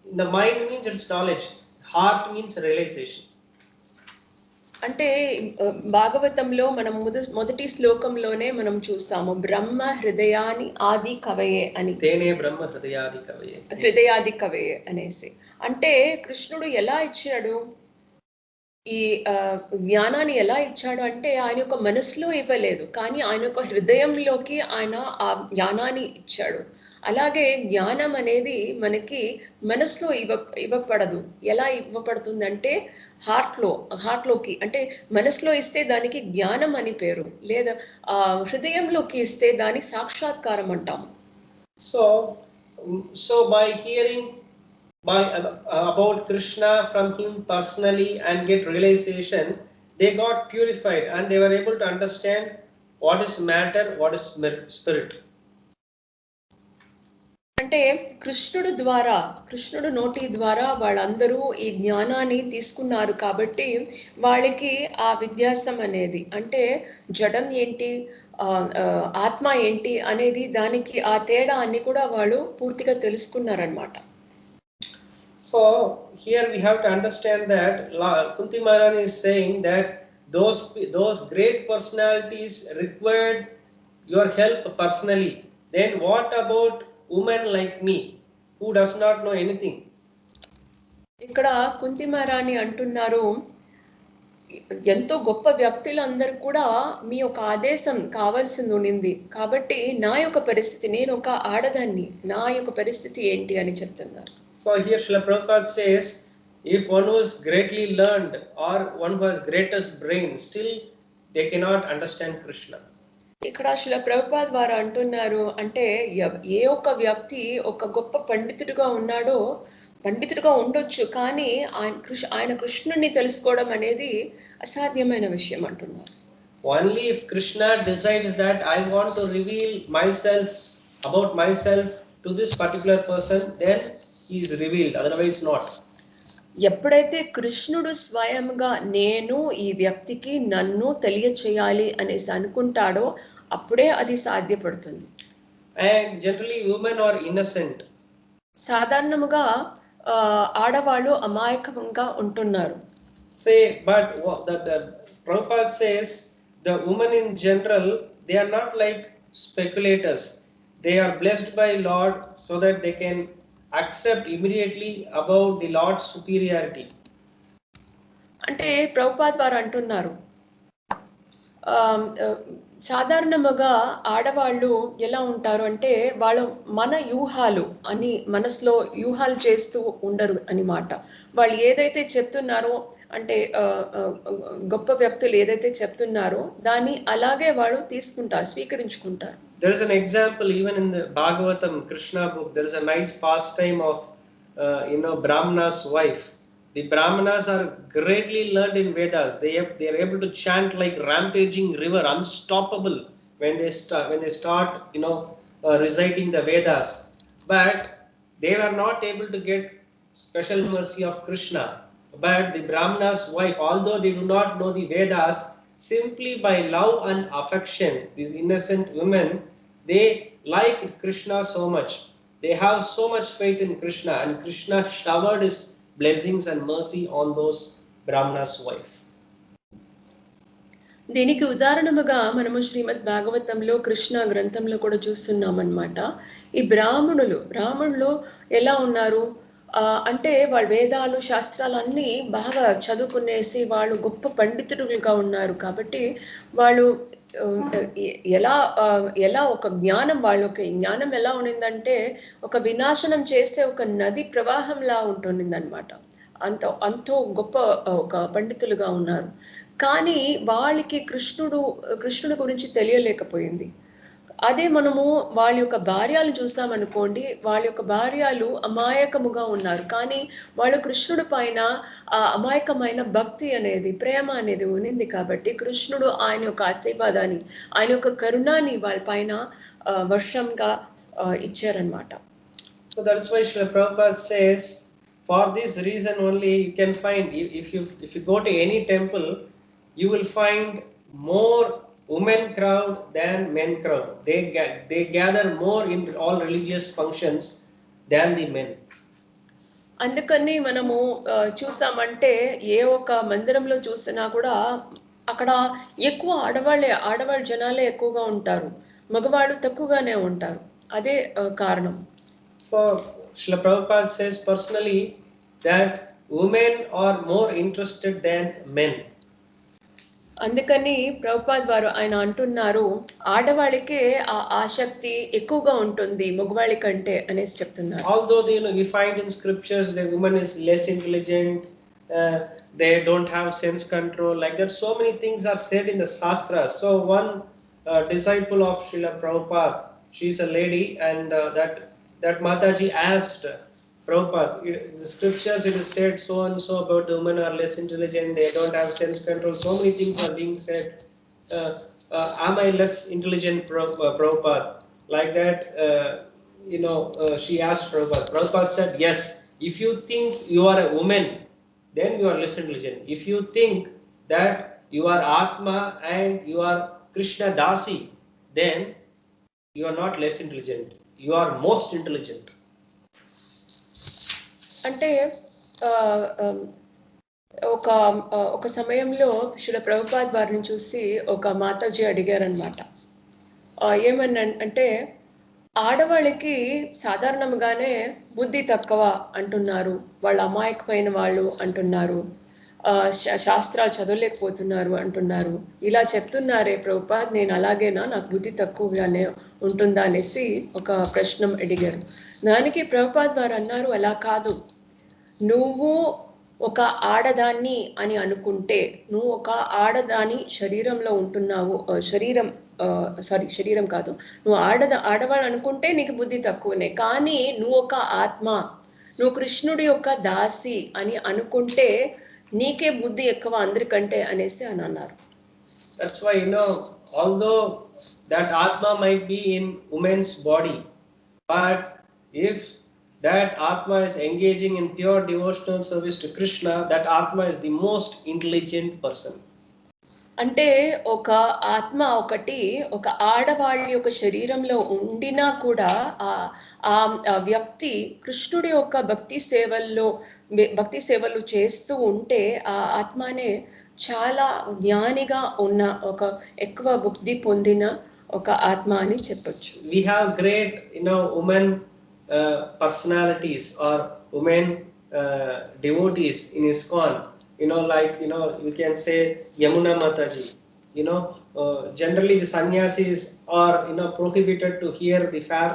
A: the mind means it's knowledge, heart means realization.
B: అంటే భాగవతంలో మనం మొదటి శ్లోకంలోనే మనం చూసాము బ్రహ్మ హృదయాని ఆది కవయే అని.
A: తేనే బ్రహ్మ హృదయాది కవయే,
B: హృదయాది కవయే అనేసి. అంటే కృష్ణుడు ఎలా ఇచ్చాడు ఈ జ్ఞానాన్ని, ఎలా ఇచ్చాడు అంటే ఆయన యొక్క మనసులో ఇవ్వలేదు, కానీ ఆయన యొక్క హృదయంలోకి ఆయన ఆ జ్ఞానాన్ని ఇచ్చాడు. అలాగే జ్ఞానం అనేది మనకి మనసులో ఇవ్వపడదు. ఎలా ఇవ్వబడుతుందంటే హార్ట్లోకి, అంటే మనసులో ఇస్తే దానికి జ్ఞానం అని పేరు, లేదా హృదయంలోకి ఇస్తే దాని సాక్షాత్కారం అంటాము.
A: So by hearing about Krishna from him personally and get realization, they got purified and they were able to understand what is matter, what is spirit.
B: అంటే కృష్ణుడు నోటి ద్వారా వాళ్ళందరూ ఈ జ్ఞానాన్ని తీసుకున్నారు కాబట్టి వాళ్ళకి ఆ వ్యత్యాసం అనేది, అంటే జడం ఏంటి ఆత్మ ఏంటి అనేది దానికి ఆ తేడా అన్ని కూడా వాళ్ళు పూర్తిగా తెలుసుకున్నారన్నమాట.
A: So here we have to understand that Kunti Maharani is saying that those great personalities required your help personally. Then what about women like me who does not know anything?
B: ఇక్కడ కుంతి మహారాణి అంటున్నారు, ఎంతో గొప్ప వ్యక్తులందరూ కూడా మీ యొక్క ఆదేశం కావాల్సింది ఉండింది కాబట్టి నా యొక్క పరిస్థితి, నేను ఒక ఆడదాన్ని, నా యొక్క పరిస్థితి ఏంటి అని చెప్తున్నారు.
A: So here Srila Prabhupada says, if one who is greatly learned or one who has greatest brain, still they cannot understand Krishna.
B: ఇక్కడ శ్రీల ప్రభుపాద్ వారు అంటున్నారు, అంటే ఏ ఒక్క వ్యక్తి ఒక గొప్ప పండితుడిగా ఉండొచ్చు, కానీ ఆయన కృష్ణుడిని తెలుసుకోవడం అనేది అసాధ్యమైన విషయం అంటున్నారు.
A: Only if Krishna decides that I want to reveal about myself to this particular person, then he is revealed, otherwise not.
B: ఎప్పుడైతే కృష్ణుడు స్వయంగా నేను ఈ వ్యక్తికి నన్ను తెలియచేయాలి అనేసి అనుకుంటాడో అప్పుడే అది సాధ్యపడుతుంది.
A: And generally women are innocent.
B: సాధారణముగా ఆడవాళ్ళు అమాయకంగా ఉంటున్నారు.
A: Say, but the Prabhupada says the women in general, they are not like speculators. They are blessed by Lord so that they can accept immediately about the Lord's superiority.
B: అంటే ప్రభుపాద్ వారు అంటున్నారు సాధారణముగా ఆడవాళ్ళు ఎలా ఉంటారు అంటే వాళ్ళు మన యూహాలు అని మనసులో యూహాలు చేస్తూ ఉండరు అని మాట. వాళ్ళు ఏదైతే చెప్తున్నారో అంటే గొప్ప వ్యక్తులు ఏదైతే చెప్తున్నారో దాన్ని అలాగే వాళ్ళు తీసుకుంటారు, స్వీకరించుకుంటారు.
A: There is an example even in the Bhagavatam Krishna book. There is a nice pastime of Brahmana's wife. The Brahmanas are greatly learned in Vedas. They are able to chant like rampaging river, unstoppable when they start reciting the Vedas. But they were not able to get special mercy of Krishna. But the Brahmana's wife, although they do not know the Vedas, simply by love and affection, these innocent women, they like Krishna so much. They have so much faith in Krishna, and Krishna showered his blessings and mercy on those Brahmana's wife.
B: దీనికి ఉదాహరణముగా మనము శ్రీమద్ భాగవతంలో కృష్ణ గ్రంథంలో కూడా చూస్తున్నాం అన్నమాట. ఈ బ్రాహ్మణులు ఎలా ఉన్నారు అంటే వాళ్ళ వేదాలు శాస్త్రాలు అన్నీ బాగా చదువుకునేసి వాళ్ళు గొప్ప పండితులుగా ఉన్నారు. కాబట్టి వాళ్ళు ఎలా ఒక జ్ఞానం వాళ్ళకి జ్ఞానం ఎలా ఉండిందంటే ఒక వినాశనం చేసే ఒక నది ప్రవాహంలా ఉంటుందన్నమాట. అంతో గొప్ప ఒక పండితులుగా ఉన్నారు. కానీ వాళ్ళకి కృష్ణుడు గురించి తెలియలేకపోయింది. అదే మనము వాళ్ళ యొక్క భార్యలు చూస్తామనుకోండి, వాళ్ళ యొక్క భార్యలు అమాయకముగా ఉన్నారు. కానీ వాళ్ళు కృష్ణుడి పైన ఆ అమాయకమైన భక్తి అనేది, ప్రేమ అనేది ఉన్నింది. కాబట్టి కృష్ణుడు ఆయన యొక్క ఆశీర్వాదాన్ని, ఆయన యొక్క కరుణాన్ని వాళ్ళ పైన వర్షంగా ఇచ్చారనమాట.
A: So that's why Srila Prabhupada says, for this reason only you can find, if you go to any temple, you will find more women crowd than men crowd. They gather more in all religious functions than the men.
B: అందుకని మనము చూసామంటే ఏ ఒక్క మందిరంలో చూసినా కూడా అక్కడ ఎక్కువ ఆడవాళ్ళ జనాలే ఎక్కువగా ఉంటారు, మగవాళ్ళు తక్కువగానే ఉంటారు. అదే కారణం.
A: So Srila Prabhupada says personally that women are more interested than men.
B: అందుకని ప్రభుపాద్ వారు ఆయన అంటున్నారు ఆడవాళ్ళకే ఆ ఆసక్తి ఎక్కువగా ఉంటుంది మగవాళ్ళ కంటే అనేసి చెప్తున్నారు.
A: Although we find in scriptures the woman is less intelligent, they don't have sense control, like that so many things are said in the shastras. So one disciple of Srila Prabhupada, she is a lady, and that Mataji asked Prabhupada, in the scriptures it is said so and so about the women are less intelligent, they don't have sense control, so many things are being said. Am I less intelligent, Prabhupada? Like that, she asked Prabhupada. Prabhupada said, yes, if you think you are a woman, then you are less intelligent. If you think that you are Atma and you are Krishna Dasi, then you are not less intelligent. You are most intelligent.
B: అంటే ఒక సమయంలో శ్రీల ప్రభుపాద్ వారిని చూసి ఒక మాతాజీ అడిగారనమాట. ఏమన్నా అంటే ఆడవాళ్ళకి సాధారణంగానే బుద్ధి తక్కువ అంటున్నారు, వాళ్ళు అమాయకమైన వాళ్ళు అంటున్నారు, శాస్త్రాలు చదవలేకపోతున్నారు అంటున్నారు, ఇలా చెప్తున్నారే ప్రభుపాద్, నేను అలాగేనా, నాకు బుద్ధి తక్కువగానే ఉంటుందా అనేసి ఒక ప్రశ్న అడిగారు. దానికి ప్రభుపాద్ వారు అన్నారు, అలా కాదు, నువ్వు ఒక ఆడదాన్ని అని అనుకుంటే, నువ్వు ఒక ఆడదాని శరీరంలో ఉంటున్నావు, శరీరం కాదు, నువ్వు ఆడవాళ్ళు అనుకుంటే నీకు బుద్ధి తక్కువనే, కానీ నువ్వు ఒక ఆత్మ, నువ్వు కృష్ణుడి యొక్క దాసి అని అనుకుంటే నీకే బుద్ధి ఎక్కువ అందరికంటే అనేసి అని అన్నారు.
A: That's why although that Atma might be in woman's body, but if that Atma is engaging in pure devotional service to Krishna, that Atma is the most intelligent person.
B: అంటే ఒక ఆత్మ ఒక ఆడవాళ్ళ యొక్క శరీరంలో ఉండినా కూడా ఆ వ్యక్తి కృష్ణుడి యొక్క భక్తి సేవలు చేస్తూ ఉంటే ఆ ఆత్మనే చాలా జ్ఞానిగా ఉన్న, ఒక ఎక్కువ బుద్ధి పొందిన ఒక ఆత్మ అని చెప్పొచ్చు.
A: We have great, women personalities or women devotees in ISKCON. Like, you can say Yamuna Mataji. Generally the sannyasis are, prohibited to hear the fair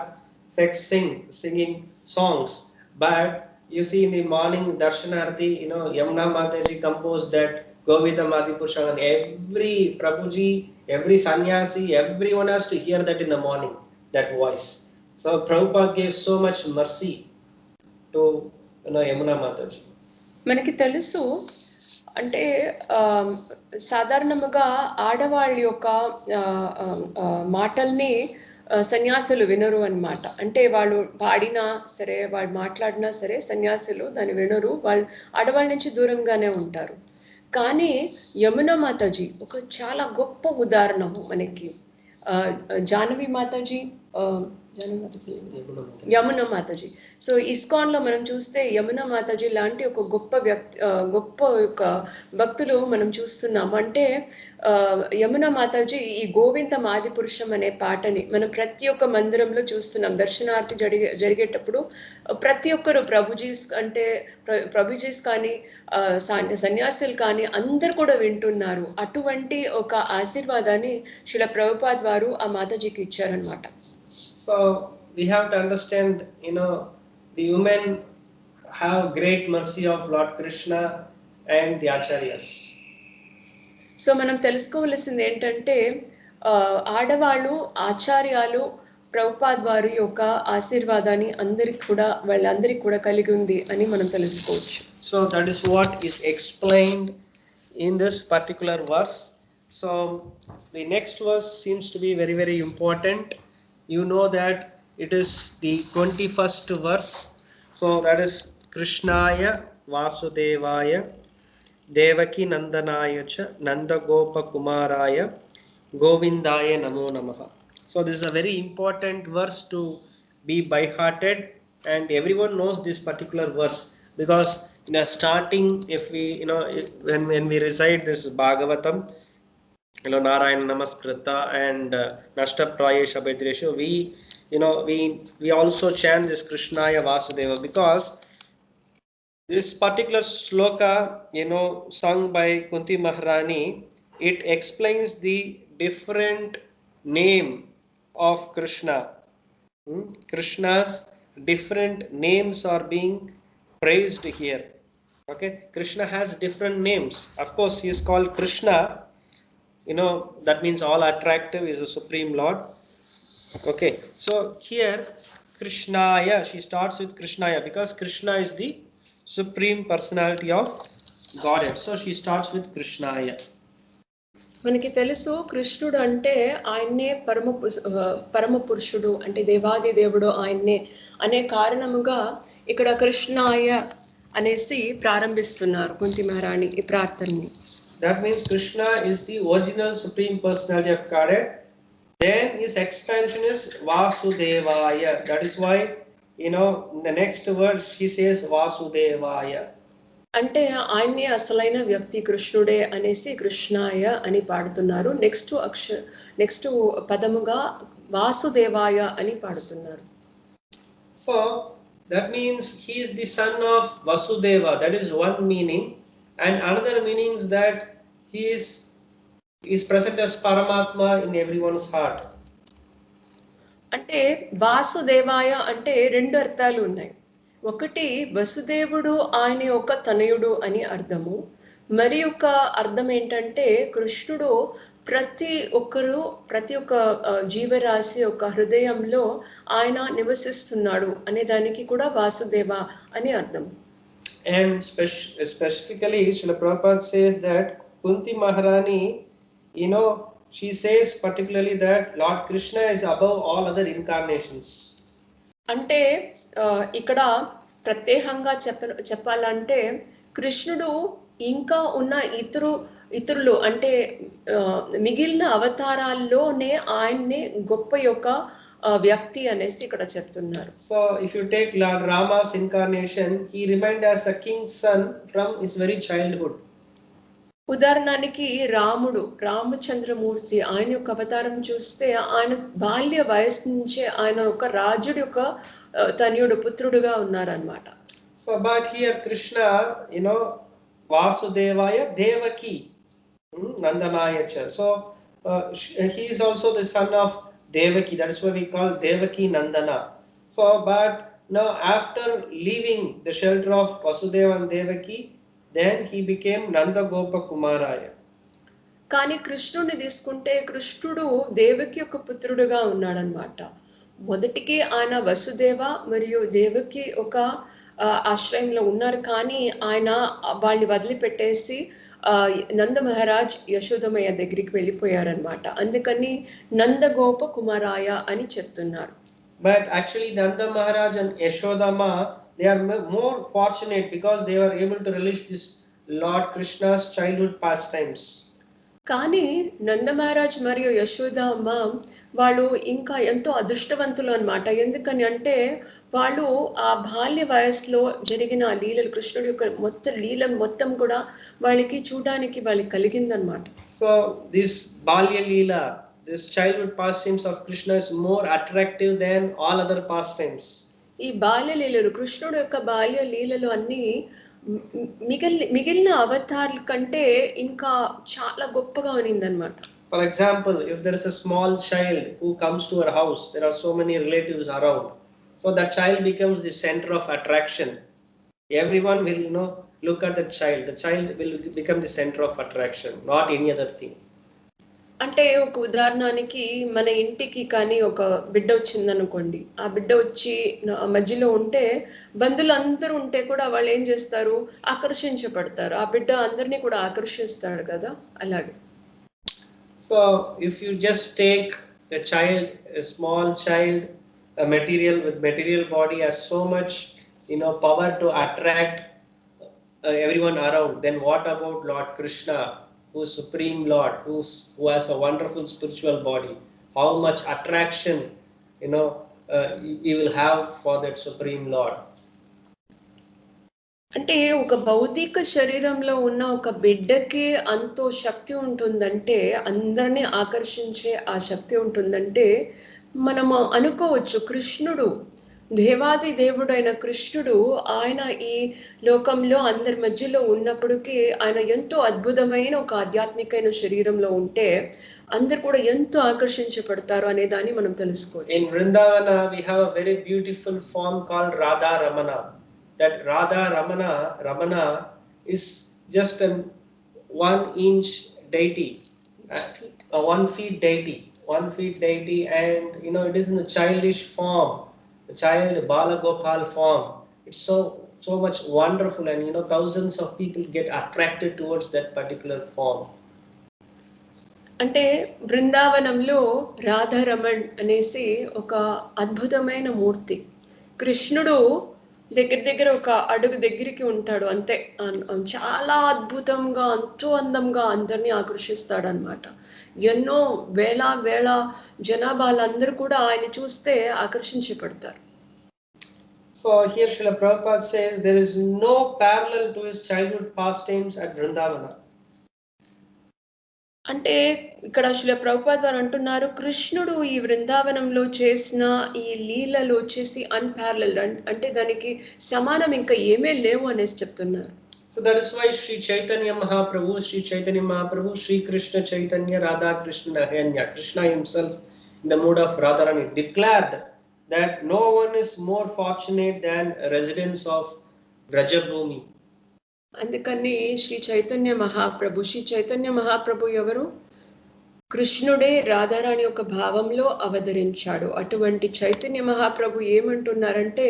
A: sex singing songs. But you see in the morning Darshanarti, Yamuna Mataji composed that Govindam Adipurusha, and every Prabhuji, every sannyasi, everyone has to hear that in the morning, that voice. So Prabhupada gave so much mercy to, Yamuna Mataji.
B: మనకి తెలుసు అంటే సాధారణముగా ఆడవాళ్ళ యొక్క మాటల్ని సన్యాసులు వినరు అన్నమాట. అంటే వాళ్ళు పాడినా సరే, వాళ్ళు మాట్లాడినా సరే సన్యాసులు దాన్ని వినరు. వాళ్ళు ఆడవాళ్ళ నుంచి దూరంగానే ఉంటారు. కానీ యమునా మాతాజీ ఒక చాలా గొప్ప ఉదాహరణము మనకి. జాహ్నవి మాతాజీ, యమునా మాతాజీ. సో ఇస్కాన్లో మనం చూస్తే యమునా మాతాజీ లాంటి ఒక గొప్ప ఒక భక్తులు మనం చూస్తున్నాము. అంటే యమునా మాతాజీ ఈ గోవిందం ఆదిపురుషం అనే పాటని మనం ప్రతి ఒక్క మందిరంలో చూస్తున్నాం. దర్శనార్థి జరిగేటప్పుడు ప్రతి ఒక్కరు ప్రభుజీస్ కానీ సన్యాసులు కానీ అందరు కూడా వింటున్నారు. అటువంటి ఒక ఆశీర్వాదాన్ని శ్రీల ప్రభుపాద్ వారు ఆ మాతాజీకి ఇచ్చారనమాట.
A: So we have to understand, the women have great mercy of Lord Krishna and the acharyas.
B: So మనం తెలుసుకోవలసింది ఏంటంటే ఆడవాళ్ళు ఆచార్యాలు ప్రభుపాద్ వారి యొక్క ఆశీర్వాదాన్ని వాళ్ళందరికీ కూడా కలిగి ఉంది అని మనం తెలుసుకోవచ్చు.
A: So that is what is explained in this particular verse. So the next verse seems to be very, very important. You know that it is the 21st verse. So that is Krishnaya Vasudevaya Devaki Nandanaya cha Nandagopa Kumaraya Govindaya Namo Namaha. So this is a very important verse to be by hearted, and everyone knows this particular verse because in the starting, if we, when we recite this Bhagavatam, Narayana Namaskrita and Nashta Prayesha Bhadreshu, we also chant this Krishnaya Vasudeva because this particular sloka, sung by Kunti Maharani, it explains the different name of Krishna. Krishna's different names are being praised here. Okay, Krishna has different names. Of course, he is called Krishna. That means all attractive, is the Supreme Lord. Okay, so here Krishnaya, she starts with Krishnaya because Krishna is the Supreme Personality of Godhead. So she starts with Krishnaya.
B: మనకి తెలుసు కృష్ణుడు అంటే ఆయన్నే పరమ పురుషుడు, అంటే దేవాది దేవుడు ఆయన్నే అనే కారణముగా ఇక్కడ కృష్ణాయ అనేసి ప్రారంభిస్తున్నారు కుంతి మహారాణి ఈ ప్రార్థనని.
A: That means Krishna is the original Supreme Personality of Godhead. Then his expansion is Vasudevaya. That is why, in the next verse she says Vasudevaya.
B: అంటే ఆయన్నే అసలైన వ్యక్తి కృష్ణుడే అనేసి కృష్ణాయ అని పాడుతున్నారు. నెక్స్ట్ పదముగా వాసుదేవాయ అని పాడుతున్నారు.
A: So that means he is the son of Vasudeva. That is one meaning. And another meaning is that he is present as Paramatma in everyone's heart.
B: అంటే వాసుదేవాయ అంటే రెండు అర్థాలు ఉన్నాయి. ఒకటి వసుదేవుడు ఆయన యొక్క తనయుడు అని అర్థము, మరి ఒక అర్థం ఏంటంటే కృష్ణుడు ప్రతి ఒక్క జీవరాశి యొక్క హృదయంలో ఆయన నివసిస్తున్నాడు అనే దానికి కూడా వాసుదేవ అని అర్థం.
A: And specifically Srila Prabhupada says that Kunti Maharani, she says particularly that Lord Krishna is above all other incarnations.
B: అంటే ఇక్కడ ప్రత్యేకంగా చెప్పాలంటే కృష్ణుడు ఇంకా ఉన్న ఇతరులు అంటే మిగిలిన అవతారాల్లోనే ఆయన్నే గొప్ప యొక్క వ్యక్తి అనేసి ఇక్కడ చెప్తున్నారు.
A: So if you take Lord Rama's incarnation, he remained as a king's son from his very childhood.
B: ఉదాహరణకి రాముడు, రామచంద్రమూర్తి ఆయన యొక్క అవతారం చూస్తే ఆయన బాల్య వయసు నుంచే ఆయన ఒక రాజుడి యొక్క తనయుడు పుత్రుడుగా ఉన్నారనమాట.
A: So, but here Krishna, Vasudevaya Devaki, Nandanaya cha. So, he is also the son of Devaki. That is why we call Devaki Nandana. So, but now after leaving the shelter of Vasudeva and Devaki, then he became Nanda Gopa Kumaraya.
B: కానీ కృష్ణుడిని తీసుకుంటే కృష్ణుడు దేవకి యొక్క పుత్రుడుగా ఉన్నాడనమాట. మొదటికి ఆయన వసుదేవ మరియు దేవకి ఒక ఆశ్రయంలో ఉన్నారు, కానీ ఆయన వాళ్ళని వదిలిపెట్టేసి నంద మహారాజ్ యశోదమయ్య దగ్గరికి వెళ్ళిపోయారనమాట. అందుకని నందగోప కుమారాయ అని చెప్తున్నారు.
A: But actually Nanda Maharaj and Yashodama, they are more fortunate because they were able to relish this Lord Krishna's childhood pastimes.
B: కానీ నంద మహారాజ్ మరియు యశోదమ్మ వాళ్ళు ఇంకా ఎంతో అదృష్టవంతులు అనమాట. ఎందుకని అంటే వాళ్ళు ఆ బాల్య వయసులో జరిగిన లీలలు, కృష్ణుడి యొక్క మొత్తం లీలలు మొత్తం కూడా వాళ్ళకి చూడడానికి వాళ్ళకి కలిగిందనమాట.
A: సో దిస్ బాల్య లీల, this childhood pastimes of Krishna is more attractive than all other pastimes.
B: ఈ బాల్య లీలలు, కృష్ణుడి యొక్క బాల్య లీలలు అన్నీ మిగిలిన అవతారాల కంటే ఇంకా చాలా గొప్పగా ఉన్నిందన్నమాట.
A: For example, if there is a small child who comes to our house, there are so many relatives around, so that child becomes the center of attraction. Everyone will look at the child will become the center of attraction, not any other thing.
B: అంటే ఒక ఉదాహరణకి మన ఇంటికి కానీ ఒక బిడ్డ వచ్చిందనుకోండి, ఆ బిడ్డ వచ్చి మధ్యలో ఉంటే బంధువులు అందరూ ఉంటే కూడా వాళ్ళు ఏం చేస్తారు, ఆకర్షించబడతారు. ఆ బిడ్డ అందరినీ కూడా ఆకర్షిస్తాడు కదా, అలాగే.
A: So if you just take a child, a small child, a material body has so much power to attract everyone around, then what about Lord Krishna, who is Supreme Lord, who has a wonderful spiritual body? How much attraction he will have for that Supreme Lord?
B: అంటే ఒక భౌతిక శరీరంలో ఉన్న ఒక బిడ్డకి అంతో శక్తి ఉంటుందంటే, అందరినీ ఆకర్షించే ఆ శక్తి ఉంటుందంటే మనము అనుకోవచ్చు కృష్ణుడు, దేవాది దేవుడైన కృష్ణుడు, ఆయన ఈ లోకంలో అందరి మధ్యలో ఉన్నప్పటికీ ఆయన ఎంతో అద్భుతమైన ఒక ఆధ్యాత్మికమైన శరీరంలో ఉంటే అందరు కూడా ఎంతో ఆకర్షించబడతారు అనే దాన్ని మనం తెలుసుకోవచ్చు.
A: In Vrindavana we have a very beautiful form called Radha Ramana. That Radha Ramana is just a 1 inch deity, a 1 feet deity, and it is in the childish form, the child Balagopal form. It's so much wonderful, and thousands of people get attracted towards that particular form.
B: అంటే బృందావనంలో రాధారమణ్ అనేసి ఒక అద్భుతమైన మూర్తి. కృష్ణుడు దగ్గర ఒక అడుగు దగ్గరికి ఉంటాడు అంతే, చాలా అద్భుతంగా ఎంతో అందంగా అందరినీ ఆకర్షిస్తాడు అనమాట. ఎన్నో వేల జనాభాలందరూ కూడా ఆయన చూస్తే ఆకర్షించబడతారు.
A: So here Srila Prabhupada says there is no parallel to his childhood pastimes at Vrindavana.
B: అంటే ఇక్కడ శ్రీల ప్రభుపాద్ వారు అంటున్నారు, కృష్ణుడు ఈ బృందావనంలో చేసిన ఈ లీలలు వచ్చేసి అన్పారలల్, అంటే దానికి సమానం ఇంకా ఏమీ లేవు అనేసి చెప్తున్నారు.
A: So that is why Sri Chaitanya Mahaprabhu, Sri Krishna Chaitanya Radha Krishna Nahanya, Krishna himself in the mood of Radharani declared that no one is more fortunate than residents of Vrajabhumi.
B: అందుకని శ్రీ చైతన్య మహాప్రభు ఎవరు? కృష్ణుడే రాధారాణి యొక్క భావంలో అవతరించాడు. అటువంటి చైతన్య మహాప్రభు ఏమంటున్నారంటే,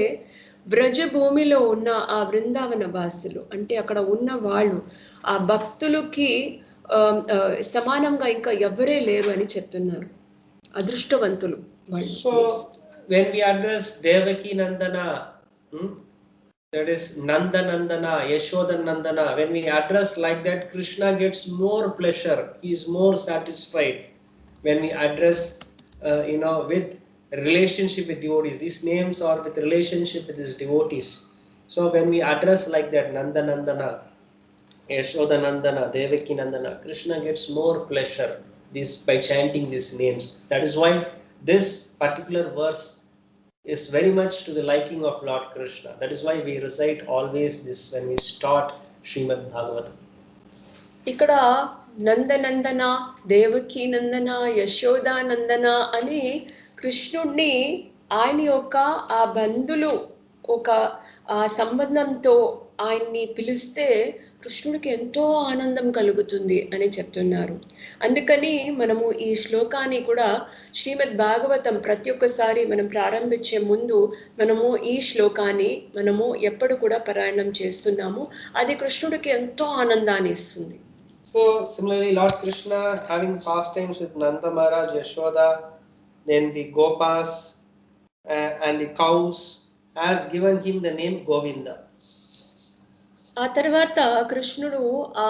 B: వ్రజభూమిలో ఉన్న ఆ బృందావన వాసులు, అంటే అక్కడ ఉన్న వాళ్ళు, ఆ భక్తులకి సమానంగా ఇంకా ఎవరే లేరు అని చెప్తున్నారు. అదృష్టవంతులు వాళ్ళు.
A: So when we address Devaki Nandana, that is Nandana, Yashoda Nandana, when we address like that, Krishna gets more pleasure, he is more satisfied. When we address with relationship with devotees, these names are with relationship with his devotees. So when we address like that, Nandana, Yashodanandana, Devaki Nandana, Krishna gets more pleasure by chanting these names. That is why this particular verse is very much to the liking of Lord Krishna. That is why we recite always this when we start Srimad Bhagavatam.
B: ఇక్కడ నందనందన, దేవకీ నందన, యశోదానందన అని కృష్ణుడిని ఆయన యొక్క ఆ బంధులు ఒక ఆ సంబంధంతో ఆయన్ని పిలిస్తే కృష్ణుడికి ఎంతో ఆనందం కలుగుతుంది అని చెప్తున్నారు. అందుకని మనము ఈ శ్లోకాన్ని కూడా శ్రీమద్ భాగవతం ప్రతి ఒక్కసారి మనం ప్రారంభించే ముందు మనము ఈ శ్లోకాన్ని మనము ఎప్పుడు కూడా పారాయణం చేస్తున్నాము. అది కృష్ణుడికి ఎంతో ఆనందాన్ని ఇస్తుంది.
A: So similarly, Lord Krishna having pastimes with Nanda Maharaj, Yashoda, then the Gopas and the cows, has given him the name Govinda.
B: ఆ తర్వాత కృష్ణుడు ఆ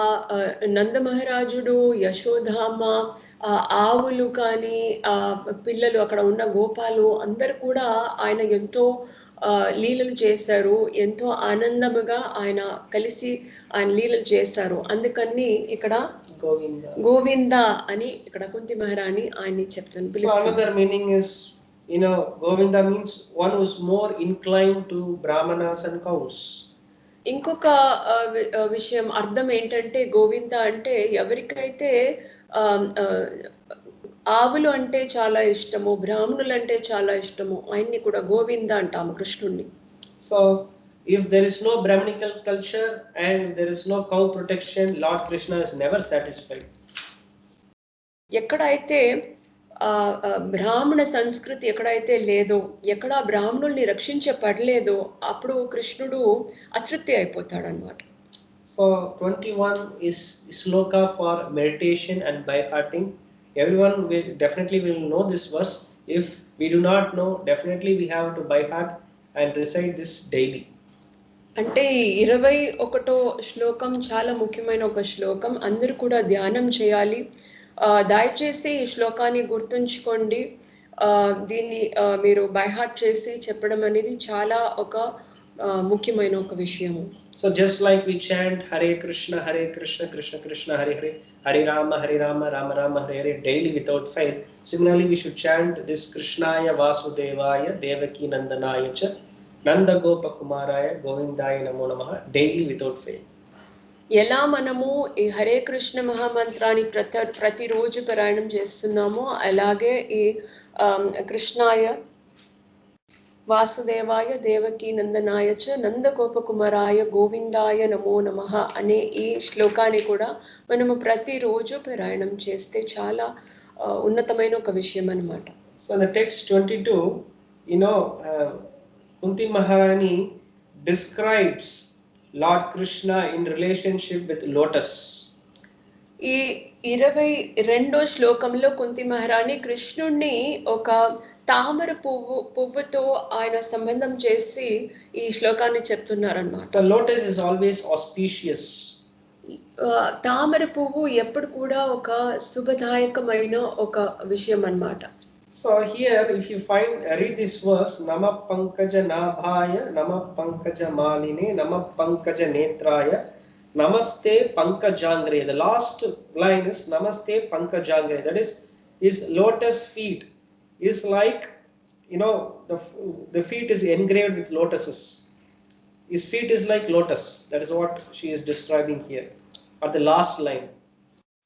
B: నంద మహారాజుడు, యశోదామ, ఆ ఆవులు కానీ ఆ పిల్లలు అక్కడ ఉన్న గోపాలు అందరు కూడా ఆయన ఎంతో లీలలు చేశారు, ఎంతో ఆనందముగా ఆయన కలిసి ఆయన లీలలు చేశారు. అందుకని ఇక్కడ గోవింద అని ఇక్కడ కుంతి మహారాణి ఆయన్ని చెప్తాను.
A: Another meaning is, Govinda means one who is more inclined to brahmanas and cows.
B: ఇంకొక విషయం అర్థం ఏంటంటే గోవింద అంటే ఎవరికైతే ఆవులు అంటే చాలా ఇష్టము, బ్రాహ్మణులు అంటే చాలా ఇష్టము, ఆయన్ని కూడా గోవింద అంటాము కృష్ణుడిని.
A: So if there is no Brahminical culture and there is no cow protection, Lord Krishna is never satisfied.
B: ఎక్కడైతే బ్రాహ్మణ సంస్కృతి ఎక్కడైతే లేదో, ఎక్కడ బ్రాహ్మణుల్ని రక్షించబడలేదో అప్పుడు కృష్ణుడు అతృప్తి అయిపోతాడు అన్నమాట.
A: So 21 is Shloka for meditation and by hearting. Everyone definitely will know this verse. If we do not know, definitely we have to by heart and recite this daily.
B: అంటే 21వ శ్లోకం చాలా ముఖ్యమైన ఒక శ్లోకం, అందరూ కూడా ధ్యానం చేయాలి. దయచేసి ఈ శ్లోకాన్ని గుర్తుంచుకోండి. దీన్ని మీరు బై హార్ట్ చేసి చెప్పడం అనేది చాలా ఒక ముఖ్యమైన ఒక విషయము.
A: So just like we chant Hare Krishna Krishna Krishna Hare Hare, Hare Rama Rama Rama Hare Hare daily without fail. Similarly we should chant this కృష్ణాయ వాసుదేవాయ దేవకీ నందనాయ చ నంద గోప కుమారాయ గోవిందాయ నమో నమః డైలీ వితౌట్ ఫెయిల్.
B: ఎలా మనము ఈ హరే కృష్ణ మహామంత్రాన్ని ప్రతిరోజు పారాయణం చేస్తున్నామో అలాగే ఈ కృష్ణాయ వాసుదేవాయ దేవకీ నందనాయ చ నందగోపకుమారాయ గోవిందాయ నమో నమః అనే ఈ శ్లోకాన్ని కూడా మనము ప్రతిరోజు పారాయణం చేస్తే చాలా ఉన్నతమైన ఒక విషయం అన్నమాట.
A: సో ద టెక్స్ట్ 22, కుంతి మహారాణి describes Lord Krishna in relationship with lotus.
B: ఈ 22వ శ్లోకంలో కుంతి మహారాణి కృష్ణుడిని ఒక తామర పువ్వుతో ఆయన సంబంధం చేసి ఈ శ్లోకాన్ని చెప్తున్నారన్నమాట.
A: The lotus is always auspicious.
B: తామర పువ్వు ఎప్పుడు కూడా ఒక శుభదాయకమైన ఒక విషయం అన్నమాట.
A: So here if you read this verse, Nama Pankaja Nabhaya, Nama Pankaja Maline, Nama Pankaja Netraya, Namaste Pankajangre. The last line is Namaste Pankajangre. That is lotus feet is like, the feet is engraved with lotuses. His feet is like lotus. That is what she is describing here at the last line.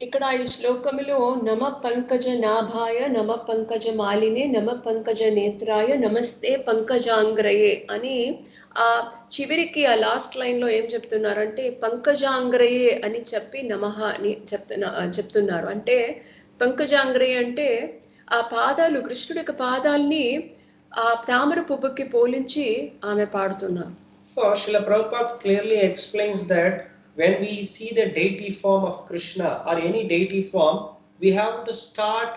B: ఇక్కడ ఈ శ్లోకములో నమ పంకజ నాభాయ, నమ పంకజ మాలినే, నమ పంకజ నేత్రాయ, నమస్తే పంకజాంగ్రయే అని ఆ చివరికి ఆ లాస్ట్ లైన్ లో ఏం చెప్తున్నారంటే పంకజాంగ్రయే అని చెప్పి నమః అని చెప్తున్నారు. అంటే పంకజాంగ్రయే అంటే ఆ పాదాలు, కృష్ణుడి యొక్క పాదాలని ఆ తామర పువ్వుకి పోలించి ఆమె పాడుతున్నారు.
A: So Srila Prabhupada clearly explains that when we see the deity form of Krishna or any deity form, we have to start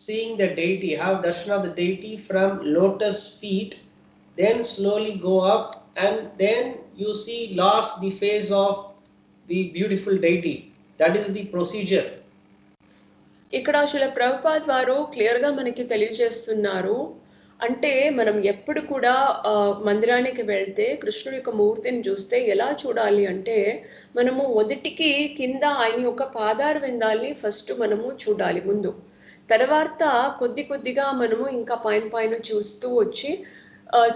A: seeing the deity, have darshan of the deity from lotus feet, then slowly go up and then you see last the face of the beautiful deity. That is the procedure.
B: ఇక్కడ శ్రీల ప్రభుపాద్ వారు clear గా మనకి తెలియజేస్తున్నారు, అంటే మనం ఎప్పుడు కూడా మందిరానికి వెళ్తే కృష్ణుడి యొక్క మూర్తిని చూస్తే ఎలా చూడాలి అంటే మనము మొదటికి కింద ఆయన యొక్క పాదార విందాల్ని ఫస్ట్ మనము చూడాలి ముందు. తర్వాత కొద్ది కొద్దిగా మనము ఇంకా పైన పైన చూస్తూ వచ్చి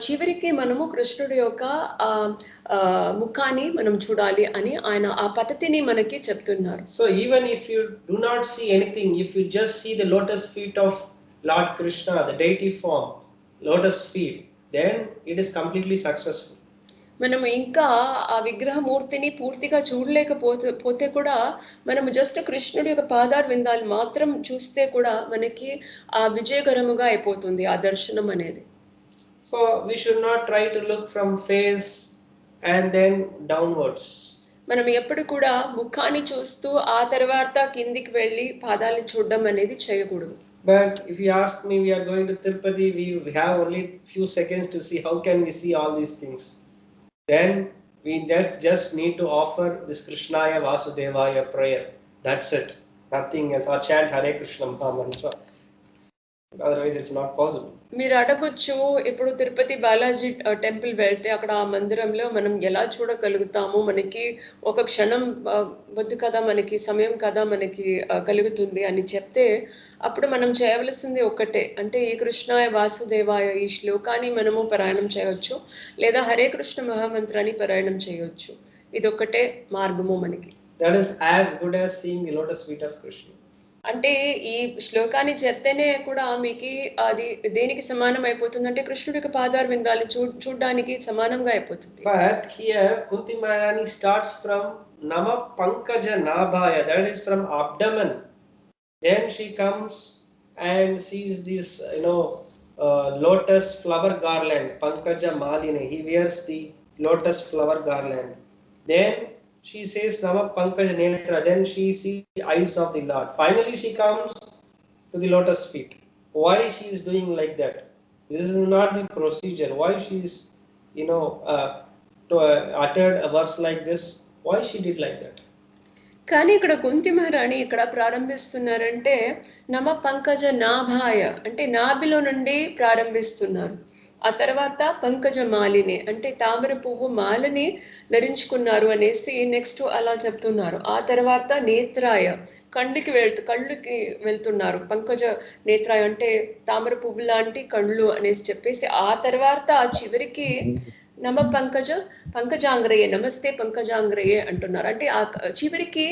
B: చివరికి మనము కృష్ణుడి యొక్క ముఖాన్ని మనం చూడాలి అని ఆయన ఆ పద్ధతిని మనకి చెప్తున్నారు.
A: So even if you do not see anything, if you just see the lotus feet of Lord Krishna, the deity form, lotus feet, then it is completely successful.
B: మనం ఇంకా ఆ విగ్రహమూర్తిని పూర్తిగా చూడలేకపోతే కూడా మనము జస్ట్ కృష్ణుడి యొక్క పాదార విందాలు మాత్రం చూస్తే కూడా మనకి ఆ విజయకరముగా అయిపోతుంది ఆ దర్శనం అనేది.
A: So we should not try to look from face and then downwards.
B: మనం ఎప్పుడు కూడా ముఖాన్ని చూస్తూ ఆ తర్వాత కిందికి వెళ్ళి పాదాలను చూడడం అనేది చేయకూడదు.
A: But if you ask me, we are going to Tirupati, we have only few seconds to see how can we see all these things. Then we just need to offer this Krishnaya Vasudevaya prayer. That's it. Nothing else. Or chant Hare Krishna Mahamantra. Otherwise it's not possible.
B: మీరు అడగొచ్చు, ఇప్పుడు Tirupati Balaji temple వెళ్తే అక్కడ ఆ మందిరంలో మనం ఎలా చూడగలుగుతాము, మనకి ఒక క్షణం వద్దు కదా, మనకి సమయం కదా మనకి కలుగుతుంది అని చెప్తే అప్పుడు మనం చేయవలసింది ఒకటే, అంటే ఈ కృష్ణాయ వాసుదేవాయ ఈ శ్లోకాన్ని మనము పారాయణం చేయవచ్చు, లేదా హరే కృష్ణ మహామంత్రాన్ని పారాయణం చేయవచ్చు. ఇదొక్కటే మార్గము మనకి.
A: That is as good as seeing the lotus feet of Krishna.
B: అంటే ఈ శ్లోకాన్ని చెప్తేనే కూడా మీకు అది దేనికి సమానం అయిపోతుంది అంటే కృష్ణుడి యొక్క పాదార విందాలు చూడడానికి సమానంగా అయిపోతుంది.
A: But here Kunti Maharani starts from Nama Pankaja Nabhaya, that is from abdomen. Then she comes and sees this, lotus flower garland, Pankaja Maline. He wears the lotus flower garland. Then she says Nama Pankaja Netra. Then she sees the eyes of the Lord. Finally she comes to the lotus feet. Why she is doing like that? This is not the procedure. Why she is, uttered a verse like this? Why she did like that?
B: కానీ ఇక్కడ కుంతి మహారాణి ఇక్కడ ప్రారంభిస్తున్నారంటే నమ పంకజ నాభాయ అంటే నాభిలో నుండి ప్రారంభిస్తున్నారు. ఆ తర్వాత పంకజ మాలిని అంటే తామర పువ్వు మాలని ధరించుకున్నారు అనేసి నెక్స్ట్ అలా చెప్తున్నారు. ఆ తర్వాత నేత్రాయ కళ్ళుకి వెళ్తున్నారు. పంకజ నేత్రాయ అంటే తామర పువ్వు లాంటి కళ్ళు అనేసి చెప్పేసి ఆ తర్వాత చివరికి నమ పంకజాంగ్రయే నమస్తే పంకజాంగ్రయే అంటున్నారు. అంటే ఆ చివరికి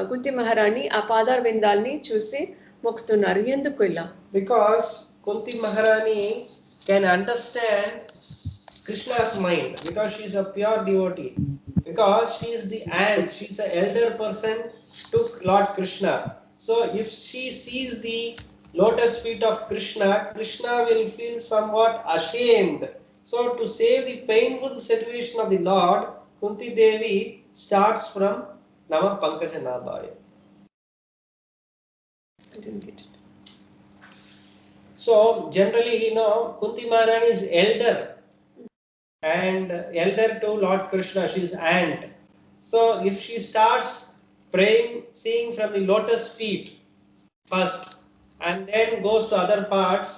B: కుంతి మహారాణి ఆ పాదార విందాల్ని చూసి మొక్కుతున్నారు. ఎందుకు ఇలా?
A: Because Kunti Maharani can understand Krishna's mind, because she is a pure devotee, because she is the aunt, she is an elder person to Lord Krishna. So if she sees the lotus feet of Krishna, Krishna will feel somewhat ashamed. So to save the painful situation of the Lord, Kunti Devi starts from Nama Pankaja Nabhaya.
B: I didn't get it.
A: So generally, Kunti Maharani is elder and elder to Lord Krishna. She is aunt. So if she starts praying, seeing from the lotus feet first, and then goes to other parts,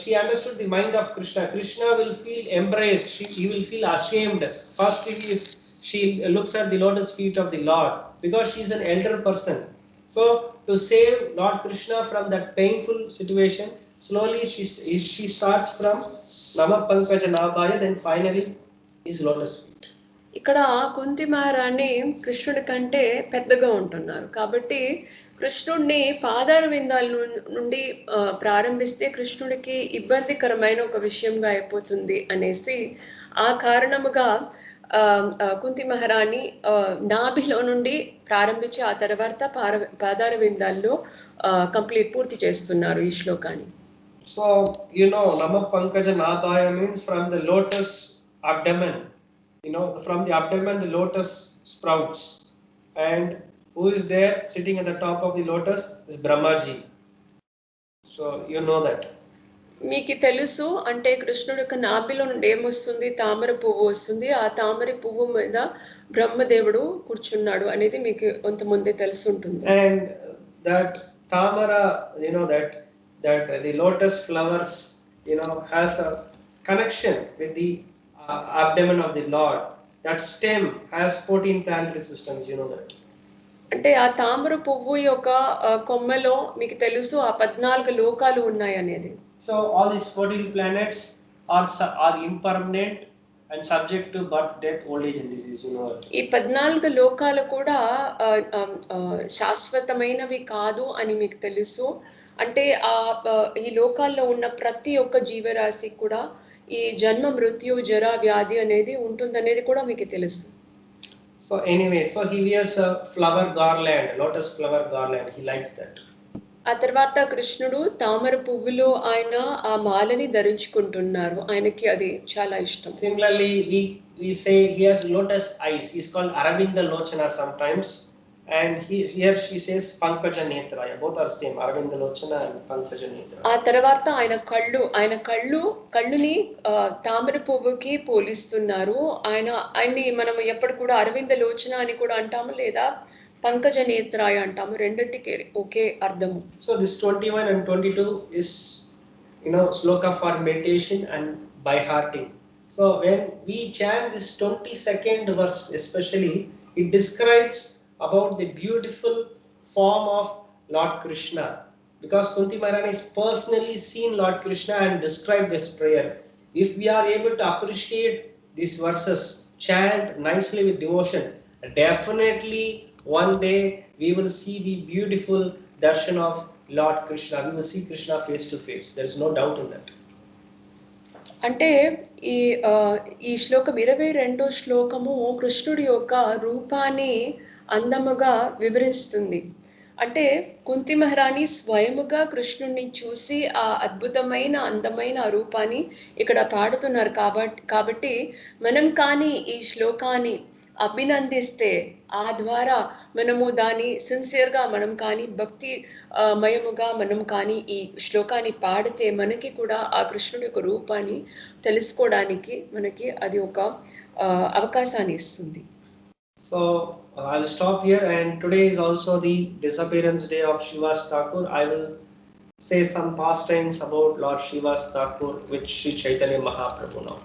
A: she understood the mind of Krishna. Krishna will feel embraced. He will feel ashamed. First, if she looks at the lotus feet of the Lord, because she is an elder person. So to save Lord Krishna from that painful situation, slowly she starts from Nama Pankaja Nabhaya, then finally is lotus feet.
B: ఇక్కడ కుంతి మహారాణి కృష్ణుడి కంటే పెద్దగా ఉంటున్నారు కాబట్టి కృష్ణుడిని పాదార విందాల నుండి ప్రారంభిస్తే కృష్ణుడికి ఇబ్బందికరమైన ఒక విషయంగా అయిపోతుంది అనేసి ఆ కారణముగా కుంతి మహారాణి నాభిలో నుండి ప్రారంభించి ఆ తర్వాత పాదార విందాల్లో కంప్లీట్ పూర్తి చేస్తున్నారు ఈ శ్లోకాన్ని.
A: So Nama Pankaja Nabhaya means from the lotus abdomen. From the abdomen the lotus sprouts, and who is there sitting at the top of the lotus is Brahmaji. So you know that.
B: మీకు తెలుసు అంటే కృష్ణుడి యొక్క నాభిలో నుండి ఏమొస్తుంది? తామర పువ్వు వస్తుంది. ఆ తామర పువ్వు మీద బ్రహ్మదేవుడు కూర్చున్నాడు అనేది మీకు కొంతమంది తెలిసి ఉంటుంది.
A: And that Tamara, that that the lotus flowers, has a connection with the abdomen of the Lord. That stem has 14 planetary systems, you know that.
B: అంటే ఆ తామర పువ్వు యొక్క కొమ్మలో మీకు తెలుసు ఆ 14 లోకాలు ఉన్నాయనేది.
A: So all these 14 planets are impermanent and subject to birth, death, old age and disease, you know that.
B: ఈ 14 లోకాలు కూడా శాశ్వతమైనవి కాదు అని మీకు తెలుసు. అంటే ఈ లోకాల్లో ఉన్న ప్రతి ఒక్క జీవరాశి కూడా ఈ జన్మ, మృత్యు, జర, వ్యాధి అనేది ఉంటుందనేది కూడా మీకు తెలుసు.
A: So anyway, so he wears a flower garland, lotus flower garland. He likes that.
B: ఆ తర్వాత కృష్ణుడు తామర పువ్వులో ఆయన ఆ మాలని ధరించుకుంటున్నారు. ఆయనకి అది చాలా ఇష్టం.
A: Similarly, we say he has lotus eyes. He's called Aravinda Lochana sometimes, and here she says Pankaja Netraya. Both are same, Aravinda Lochana and Pankaja Netraya.
B: ఆ తర్వాత ఆయన కళ్ళుని తామర పువ్వుకి పోలిస్తున్నారు. ఆయన్ని మనం ఎప్పుడు కూడా అరవింద లోచన అని కూడా అంటాము, లేదా పంకజ నేత్రాయ అంటాము. రెండింటికి ఒకే అర్థము.
A: So this 21 and 22 is sloka for meditation and by hearting. So when we chant this 22nd verse especially, it describes about the beautiful form of Lord Krishna, because Kunti Maharani has personally seen Lord Krishna and described this prayer. If we are able to appreciate these verses, chant nicely with devotion, definitely one day we will see the beautiful darshan of Lord Krishna. We will see Krishna face to face. There is no doubt in that.
B: అంటే ఈ శ్లోకం 22వ శ్లోకము కృష్ణుడి యొక్క రూపాన్ని అందముగా వివరిస్తుంది. అంటే కుంతి మహారాణి స్వయముగా కృష్ణుడిని చూసి ఆ అద్భుతమైన అందమైన రూపాన్ని ఇక్కడ పాడుతున్నారు. కాబట్టి మనం కానీ ఈ శ్లోకాన్ని అభినందిస్తే, ఆ ద్వారా మనము దాన్ని సిన్సియర్గా మనం కానీ భక్తి మయముగా మనం కానీ ఈ శ్లోకాన్ని పాడితే మనకి కూడా ఆ కృష్ణుడి యొక్క రూపాన్ని తెలుసుకోవడానికి మనకి అది ఒక అవకాశాన్ని ఇస్తుంది.
A: So I'll stop here, and today is also the disappearance day of Srivas Thakur. I will say some pastimes about Lord Srivas Thakur with Sri Chaitanya Mahaprabhu now.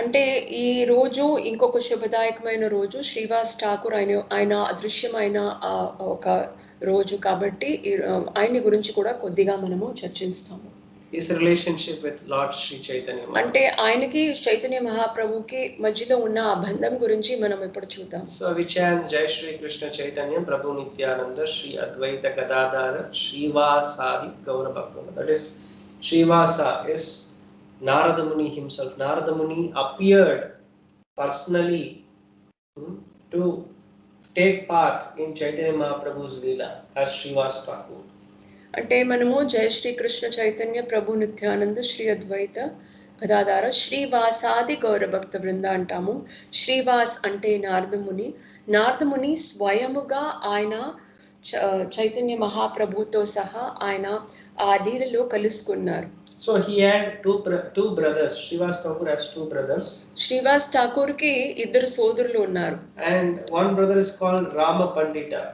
B: అంటే ఈ రోజు ఇంకొక శుభదాయకమైన రోజు. శ్రీవాస్ ఠాకూర్ ఆయన అదృశ్యమైన ఒక రోజు కాబట్టి ఆయన్ని గురించి కూడా కొద్దిగా మనము చర్చిస్తాము.
A: His relationship with Lord Sri Chaitanya Mahaprabhu.
B: అంటే ఆయనకి చైతన్య మహాప్రభుకి మధ్యలో ఉన్న ఆ బంధం గురించి మనం ఇప్పుడు చూద్దాం.
A: So we chant Jai Shri Krishna Chaitanya Prabhu Nityananda Shri Advaita Gadadhara Srivasadi Gaura Bhakta. That is, Srivasa is Narada Muni himself. Narada Muni appeared personally to take part in Chaitanya Mahaprabhu's Leela as Srivas Thakur.
B: అంటే మనము జయ శ్రీ కృష్ణ చైతన్య ప్రభు నిత్యానంద శ్రీ అద్వైత గదాధార శ్రీవాసాది గౌరభక్త బృంద అంటాము. శ్రీవాస్ అంటే నారదముని స్వయముగా ఆయన చైతన్య మహాప్రభుతో సహా ఆయన ఆ లీలలో కలుసుకున్నారు.
A: So he had two brothers. Srivas Thakur has two brothers.
B: Srivas Thakur కి ఇద్దరు సోదరులు ఉన్నారు.
A: And one brother is called Rama Pandita.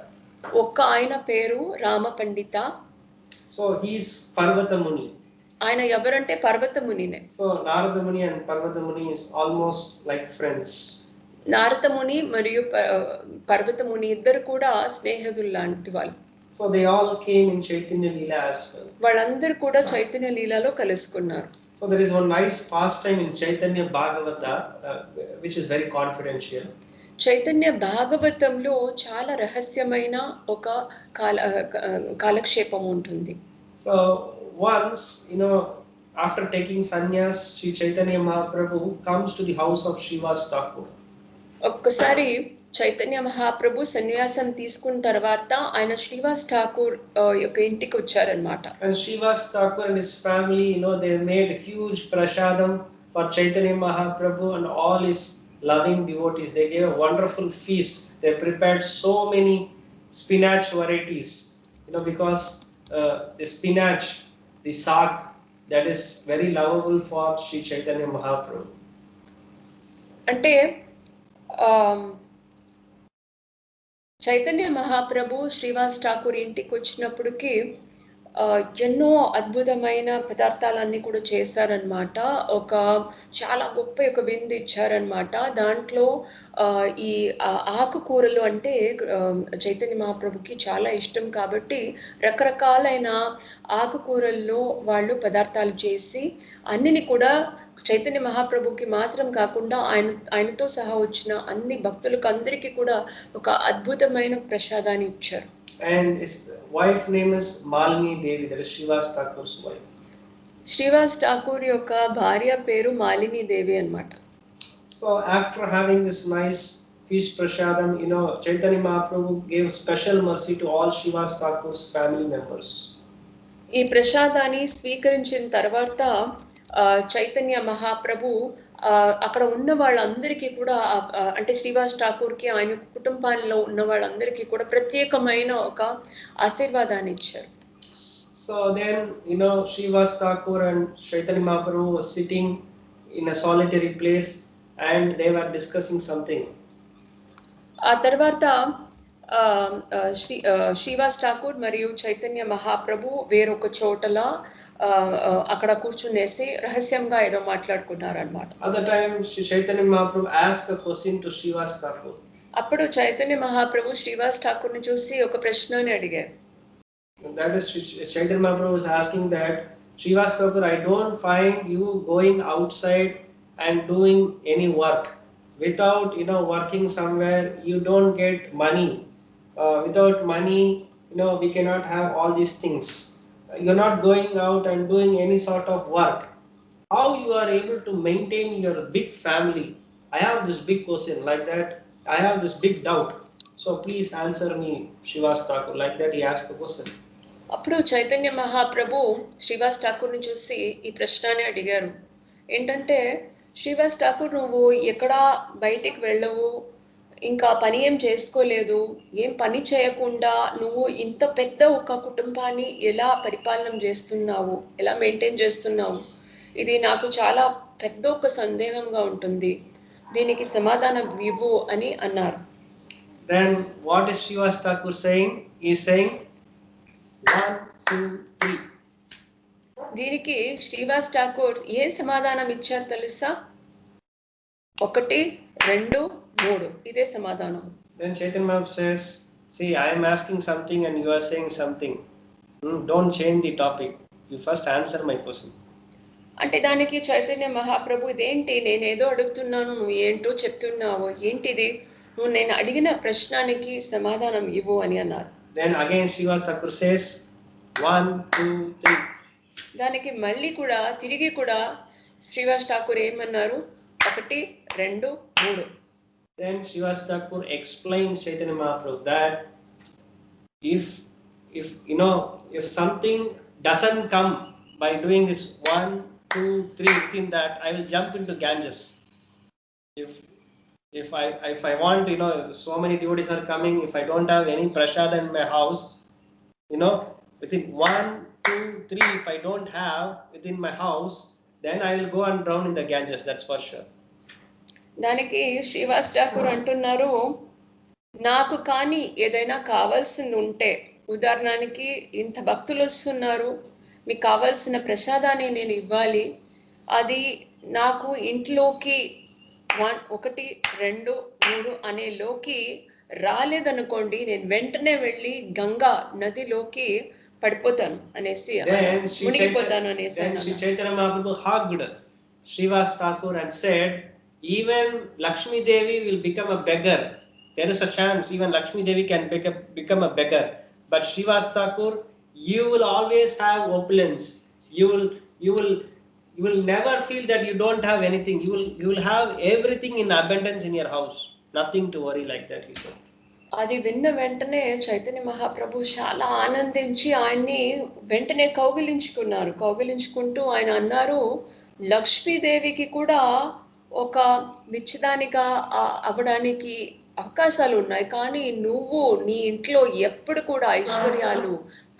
B: ఒక్క ఆయన పేరు రామ పండిత.
A: So he is Parvata Muni.
B: ఆయన ఎవరంటే పర్వత మునినే.
A: So Narada Muni and Parvata Muni is almost like friends.
B: Narada ముని మరియు పర్వత ముని ఇద్దరు కూడా స్నేహితులు లాంటి వాళ్ళు.
A: So they all came in Chaitanya Leela as well.
B: వాళ్ళందరూ కూడా చైతన్య లీలలో కలుసుకున్నారు.
A: So there is one nice pastime in Chaitanya Bhagavata which is very confidential.
B: Chaitanya భాగవతంలో చాలా రహస్యమైన ఒక కాలక్షేపం ఉంటుంది.
A: So once, after taking sannyas, Sri Chaitanya Mahaprabhu comes to the house of Srivas Thakur.
B: ఒక్కసారి చైతన్య మహాప్రభు సన్యాసం తీసుకున్న తర్వాత ఆయన శ్రీవాస్ ఠాకూర్ యొక్క ఇంటికి వచ్చారనమాట.
A: And Srivas Thakur and his family, they made huge prasadam for Chaitanya Mahaprabhu and all his loving devotees. They gave a wonderful feast. They prepared so many spinach varieties, because the spinach, the saag, that is very lovable for Sri Chaitanya Mahaprabhu.
B: అంటే చైతన్య మహాప్రభు శ్రీవాస్ ఠాకూర్ ఇంటికి వచ్చినప్పటికి ఎన్నో అద్భుతమైన పదార్థాలన్నీ కూడా చేశారనమాట. చాలా గొప్ప ఒక విందు ఇచ్చారనమాట. దాంట్లో ఈ ఆకుకూరలు అంటే చైతన్య మహాప్రభుకి చాలా ఇష్టం కాబట్టి రకరకాలైన ఆకుకూరల్లో వాళ్ళు పదార్థాలు చేసి అన్నిని కూడా చైతన్య మహాప్రభుకి మాత్రం కాకుండా ఆయనతో సహా వచ్చిన అన్ని భక్తులకు అందరికీ కూడా ఒక అద్భుతమైన ప్రసాదాన్ని ఇచ్చారు.
A: And his wife name is Malini Devi, that is Srivas Thakur's wife.
B: Srivas Thakur యొక్క భార్య పేరు మాలిని దేవి అన్నమాట.
A: So after having this nice feast prasadam, Chaitanya Mahaprabhu gave special mercy to all Srivas Thakur's family members.
B: ఈ ప్రసాదాన్ని స్వీకరించిన తర్వాత చైతన్య మహాప్రభు అక్కడ ఉన్న వాళ్ళందరికీ కూడా అంటే శ్రీవాస్ ఠాకూర్కి ఆయన కుటుంబాల్లో ఉన్న వాళ్ళందరికీ కూడా ప్రత్యేకమైన ఒక ఆశీర్వాదాన్ని ఇచ్చారు.
A: So then, Srivas Thakur and Chaitanya Mahaprabhu was sitting in a solitary place and they were discussing something.
B: ఆ తర్వాత శ్రీవాస్ ఠాకూర్ మరియు చైతన్య మహాప్రభు వేరొక చోటలా అక్కడ కూర్చునేసి రహస్యంగా ఏదో మాట్లాడుకున్నారు అన్నమాట.
A: At the time Chaitanya Mahaprabhu asked a question to Srivas Thakur.
B: అప్పుడు చైతన్య మహాప్రభు శ్రీవాస్ ఠాకూర్ ని చూసి ఒక ప్రశ్నని అడిగారు.
A: That is Chaitanya Mahaprabhu was asking that Srivas Thakur, I don't find you going outside and doing any work without working somewhere. You don't get money. Without money, we cannot have all these things. You're not going out and doing any sort of work. How you are able to maintain your big family? I have this big question like that. I have this big doubt. So please answer me, Srivas Thakur. Like that he asked the question.
B: అప్పుడు చైతన్య మహాప్రభు శ్రీవాస్ ఠాకూర్ని చూసి ఈ ప్రశ్నని అడిగారు. ఏంటంటే శ్రీవాస్ ఠాకూర్, నువ్వు ఎక్కడా బయటికి వెళ్ళవు, ఇంకా పని ఏం చేసుకోలేదు, ఏం పని చేయకుండా నువ్వు ఇంత పెద్ద ఒక కుటుంబాన్ని ఎలా పరిపాలన చేస్తున్నావు, ఎలా మెయింటైన్ చేస్తున్నావు, ఇది నాకు చాలా పెద్ద ఒక సందేహంగా ఉంటుంది, దీనికి సమాధానం ఇవ్వు అని అన్నారు.
A: Then what is Srivas Thakur saying? He is saying 1, 2, 3.
B: దీనికి శ్రీవాస్ ఠాకూర్ ఏ సమాధానం ఇచ్చారు తెలుసా? 1, 2, 3 ఇదే సమాధానం.
A: Then Chaitanya Mahaprabhu says, see, I am asking something and you are saying something. Don't change the topic. You first answer my question.
B: అంటే దానికి చైతన్య మహాప్రభు, ఇదేంటి, నేనేదో అడుగుతున్నాను, నువ్వు ఏంటో చెప్తున్నావు, ఏంటిది, నువ్వు నేను అడిగిన ప్రశ్నానికి సమాధానం ఇవ్వు అని అన్నారు.
A: Then again Srivas Thakur says 1, 2, 3.
B: దానికి మళ్ళీ కూడా తిరిగి కూడా శ్రీవాస్ ఠాకూర్ ఏమన్నారు? 1, 2, 3.
A: Then Srivas Thakur explains Chaitanya Mahaprabhu that if something doesn't come by doing this 1, 2, 3 within that, I will jump into Ganges. If I want, so many devotees are coming, if I don't have any prasad in my house, within 1, 2, 3, if I don't have within my house, then I will go and drown in the Ganges, that's for sure.
B: దానికి శ్రీవాస్ ఠాకూర్ అంటున్నారు, నాకు కానీ ఏదైనా కావాల్సింది ఉంటే, ఉదాహరణకి ఇంత భక్తులు వస్తున్నారు, మీకు కావాల్సిన ప్రసాదాన్ని నేను ఇవ్వాలి, అది నాకు ఇంట్లోకి 1, 2, 3 అనేలోకి రాలేదనుకోండి, నేను వెంటనే వెళ్ళి గంగా నదిలోకి పడిపోతాను అనేసి, మునిగిపోతాను అనేసి.
A: Sri Chaitanya Mahaprabhu hugged Srivas Thakur and said, even Lakshmi Devi will become a beggar. There is a chance even Lakshmi Devi can become a beggar. But Srivas Thakur, you will always have opulence. You will never feel that you don't have anything. You will have everything in abundance in your house. Nothing to worry, like that, he said.
B: అది విన్న వెంటనే చైతన్య మహాప్రభు చాలా ఆనందించి ఆయన్ని వెంటనే కౌగిలించుకుంటూ ఆయన అన్నారు, లక్ష్మీదేవికి కూడా ఒక నిశ్చితానిగా అవ్వడానికి అవకాశాలు ఉన్నాయి, కానీ నువ్వు నీ ఇంట్లో ఎప్పుడు కూడా ఐశ్వర్యాలు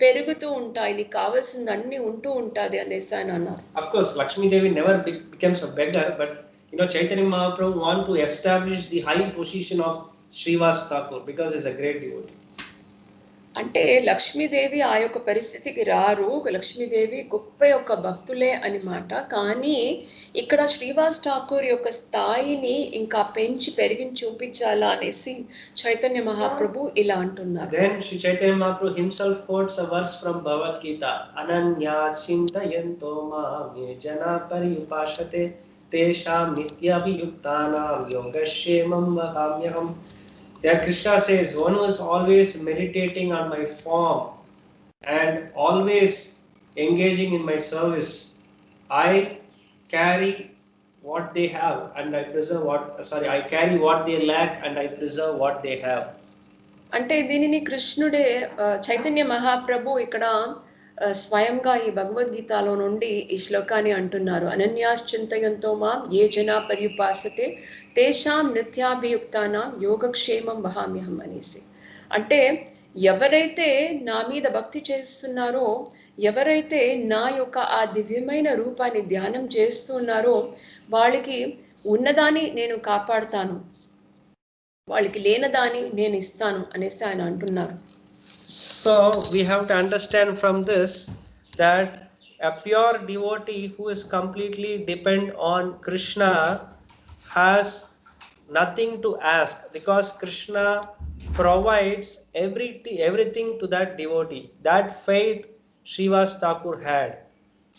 B: పెరుగుతూ ఉంటాయి, నీకు కావాల్సింది అన్ని ఉంటూ ఉంటుంది అనేసి ఆయన అన్నారు.
A: Of course, Lakshmi Devi never becomes a beggar, but Chaitanya Mahaprabhu want to establish the high position of Srivas Thakur because he's a great devotee.
B: అంటే లక్ష్మీదేవి ఆ యొక్క పరిస్థితికి రారు. లక్ష్మీదేవి గొప్ప యొక్క భక్తులే అని మాట. కానీ ఇక్కడ శ్రీవాస్ ఠాకూర్ యొక్క స్థాయిని ఇంకా పెంచి పెరిగించి చూపించాలా అనేసి చైతన్య మహాప్రభు ఇలా అంటున్నారు.
A: Then Sri Chaitanya Mahaprabhu himself quotes a verse from Bhagavad Gita. Ananya chintayanto mam ye jana pariyupashate tesham nityabhiyuktanam yogashyemam vahamyaham. Yeah, Krishna says, one who is always meditating on my form and always engaging in my service, I carry what they have and I preserve I carry what they lack and I preserve what they have.
B: అంటే దీనిని కృష్ణుడే చైతన్య మహాప్రభు ఇక్కడ స్వయంగా ఈ భగవద్గీతలో నుండి ఈ శ్లోకాన్ని అంటున్నారు. అనన్యాశ్చింతయంతో మాం ఏ జనా పర్యుపాసతే తేషాం నిత్యాభియుక్తానాం యోగక్షేమం వహామ్యహం అనేసి. అంటే ఎవరైతే నా మీద భక్తి చేస్తున్నారో, ఎవరైతే నా యొక్క ఆ దివ్యమైన రూపాన్ని ధ్యానం చేస్తున్నారో వాళ్ళకి ఉన్నదాన్ని నేను కాపాడుతాను, వాళ్ళకి లేనదాన్ని నేను ఇస్తాను అనేసి ఆయన అంటున్నారు.
A: So we have to understand from this that a pure devotee who is completely depend on Krishna has nothing to ask because Krishna provides everything to that devotee. That faith Srivas Thakur had.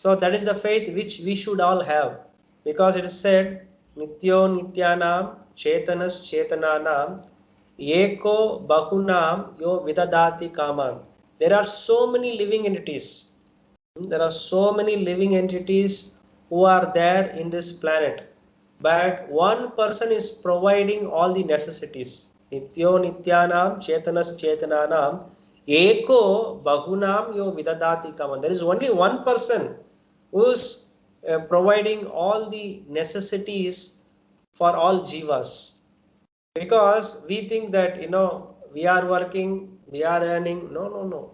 A: So that is the faith which we should all have, because it is said nityo nityanam chetanas chetananam eko bahunam yo vidadati kaman. There are so many living entities. There are so many living entities who are there in this planet, but one person is providing all the necessities. Nityo nityanam chetanas chetananam eko bahunam yo vidadati kaman. There is only one person who is providing all the necessities for all jivas. Because we think that we are working, we are earning. No,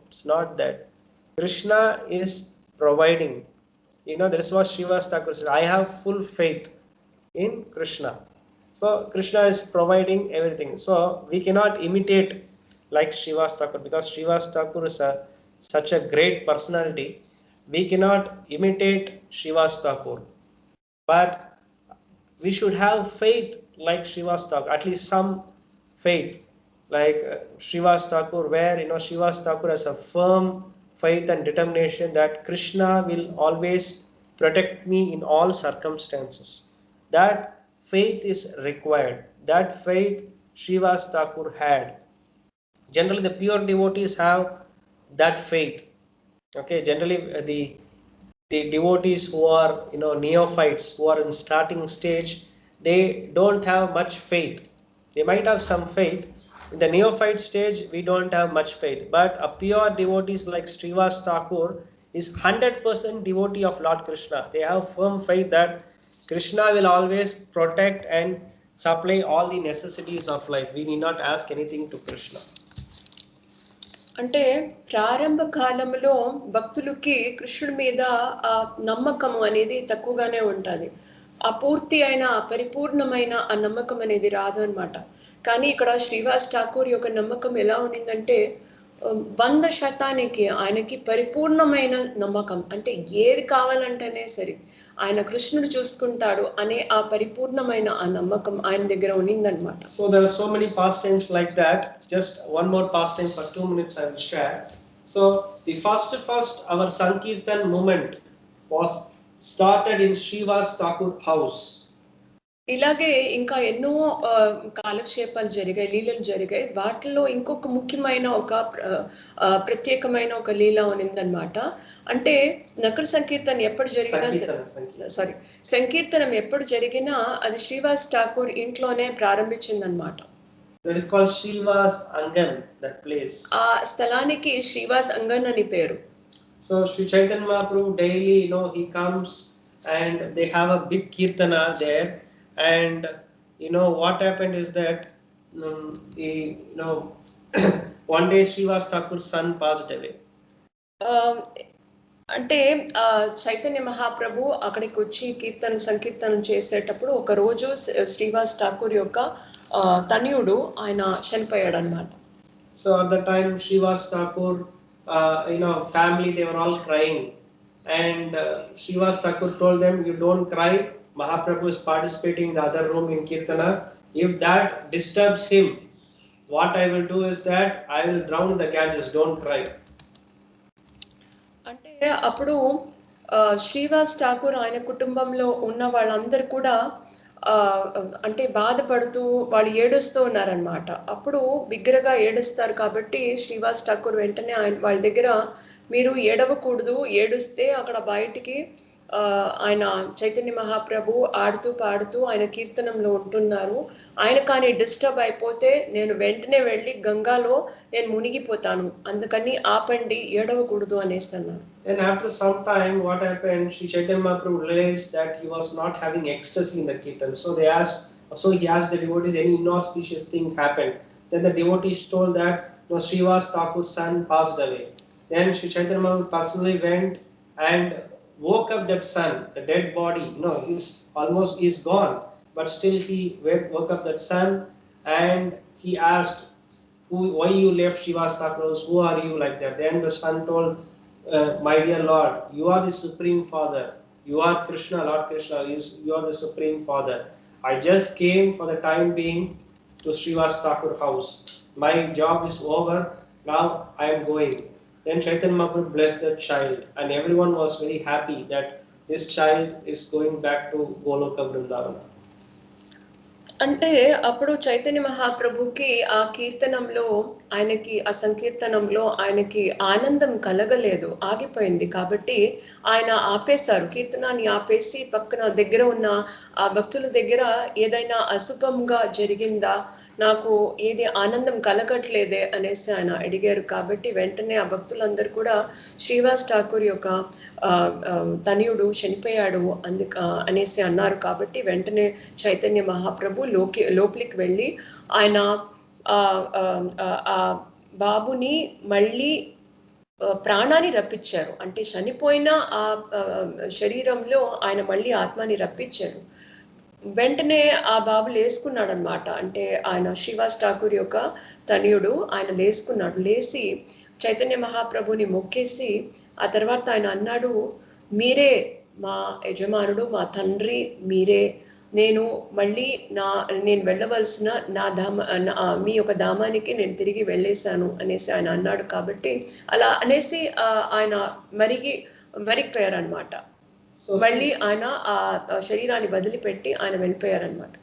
A: it's not that. Krishna is providing. That is what Srivas Thakur says, I have full faith in Krishna. So Krishna is providing everything. So we cannot imitate like Srivas Thakur, because Srivas Thakur is such a great personality. We cannot imitate Srivas Thakur, but we should have faith like Srivas Thakur, at least some faith like Srivas Thakur, where Srivas Thakur has a firm faith and determination that Krishna will always protect me in all circumstances. That faith is required. That faith Srivas Thakur had. Generally the pure devotees have that faith. Okay, generally the devotees who are neophytes, who are in starting stage, they don't have much faith. They might have some faith. In the neophyte stage we don't have much faith, but a pure devotees like Srivas Thakur is 100% devotee of Lord Krishna. They have firm faith that Krishna will always protect and supply all the necessities of life. We need not ask anything to Krishna.
B: అంటే ప్రారంభ కాలంలో భక్తులకి కృష్ణుడి మీద ఆ నమ్మకం అనేది తక్కువగానే ఉంటుంది. ఆ పూర్తి అయిన పరిపూర్ణమైన ఆ నమ్మకం అనేది రాదు అనమాట. కానీ ఇక్కడ శ్రీవాస్ ఠాకూర్ యొక్క నమ్మకం ఎలా ఉండిందంటే 100% ఆయనకి పరిపూర్ణమైన నమ్మకం. అంటే ఏది కావాలంటేనే సరే ఆయన కృష్ణుడు చూసుకుంటాడు అనే ఆ పరిపూర్ణమైన ఆ నమ్మకం ఆయన దగ్గర ఉండిందన్నమాట.
A: So there are so many pastimes like that. Just one more pastime for 2 minutes I will share. So the first our Sankirtan movement was started in Srivas Thakur house.
B: ఇలాగే ఇంకా ఎన్నో కాలక్షేపాలు జరిగాయి, లీలలు జరిగాయి. వాటిలో ఇంకొక ముఖ్యమైన ఒక ప్రత్యేకమైన ఒక లీల ఉన్నదన్నమాట. అంటే నకర సంకీర్తన ఎప్పుడు జరిగినా సంకీర్తనం ఎప్పుడు జరిగినా అది శ్రీవాస్ ఠాకూర్ ఇంట్లోనే ప్రారంభించిందన్నమాట.
A: That is called Srivas Angan, that place.
B: ఆ స్థలానికి శ్రీవాస్ అంగన్ అని పేరు.
A: So Sri Chaitanya Mahaprabhu daily he comes and they have a big kirtana there. And what happened is that one day Srivas Thakur's son passed away.
B: అంటే చైతన్య మహాప్రభు అక్కడికి వచ్చి సంకీర్తనం చేసేటప్పుడు ఒక రోజు శ్రీవాస్ ఠాకూర్ యొక్క తనయుడు ఆయన చనిపోయాడు అన్నమాట.
A: So at the time Srivas Thakur, family, they were all crying, and Srivas Thakur told them, you don't cry, Mahaprabhu is participating in the other room in Kirtana. If that disturbs him, what I will do is that I will drown the Ganges, don't cry.
B: అంటే అప్పుడు శ్రీవాస్ ఠాకూర్ ఆయన కుటుంబంలో ఉన్న వాళ్ళందరూ కూడా అంటే బాధపడుతూ వాళ్ళు ఏడుస్తూ ఉన్నారనమాట. అప్పుడు బిగ్గరగా ఏడుస్తారు కాబట్టి శ్రీవాస్ ఠాకూర్ వెంటనే వాళ్ళ దగ్గర, మీరు ఏడవకూడదు, ఏడుస్తే అక్కడ బయటికి ఆయన చైతన్య మహాప్రభు ఆడుతూ పాడుతూ ఆయన కీర్తనంలో ఉంటున్నారు, ఆయన కానీ డిస్టర్బ్ అయిపోతే నేను వెంటనే వెళ్ళి గంగాలో నేను మునిగిపోతాను, అందుకని ఆపండి, ఏడవకూడదు అనేసి అన్నారు.
A: And after some time, what happened? Sri Chaitanya Mahaprabhu realized that he was not having ecstasy in the kirtan. So he asked the devotees, any inauspicious thing happened? Then the devotees told that no, Srivas Thakur's son passed away. Then Sri Chaitanya Mahaprabhu personally went and woke up that son, the dead body. He's gone, but still he woke up that son, and he asked, why you left Srivas Thakur? Who are you, like that? Then the son told, my dear Lord, you are the Supreme Father. You are Krishna, Lord Krishna. You are the Supreme Father. I just came for the time being to Srivas Thakur house. My job is over. Now I am going. Then Chaitanya Mahaprabhu blessed the child, and everyone was very happy that this child is going back to Goloka Vrindavana.
B: అంటే అప్పుడు చైతన్య మహాప్రభుకి ఆ కీర్తనంలో ఆయనకి, ఆ సంకీర్తనంలో ఆయనకి ఆనందం కలగలేదు, ఆగిపోయింది. కాబట్టి ఆయన ఆపేశారు, కీర్తనాన్ని ఆపేసి పక్కన దగ్గర ఉన్న ఆ భక్తుల దగ్గర ఏదైనా అశుభంగా జరిగిందా, నాకు ఏది ఆనందం కలగట్లేదే అనేసి ఆయన అడిగారు. కాబట్టి వెంటనే ఆ భక్తులందరూ కూడా శ్రీవాస్ ఠాకూర్ యొక్క తనయుడు చనిపోయాడు అనేసి అన్నారు. కాబట్టి వెంటనే చైతన్య మహాప్రభు లోపలికి వెళ్ళి ఆయన ఆ బాబుని మళ్ళీ ప్రాణాన్ని రప్పించారు. అంటే చనిపోయిన ఆ శరీరంలో ఆయన మళ్ళీ ఆత్మని రప్పించారు. వెంటనే ఆ బాబు లేసుకున్నాడు అనమాట. అంటే ఆయన శ్రీవాస్ ఠాకూర్ యొక్క తనయుడు, ఆయన లేసుకున్నాడు. లేచి చైతన్య మహాప్రభుని మొక్కేసి ఆ తర్వాత ఆయన అన్నాడు, మీరే మా యజమానుడు, మా తండ్రి మీరే, నేను మళ్ళీ నేను వెళ్ళవలసిన మీ యొక్క ధామానికి నేను తిరిగి వెళ్ళేశాను అనేసి ఆయన అన్నాడు. కాబట్టి అలా అనేసి ఆయన మరిగిపోయారు అనమాట. మళ్ళీ ఆయన ఆ శరీరాన్ని వదిలిపెట్టి ఆయన వెళ్ళిపోయారనమాట.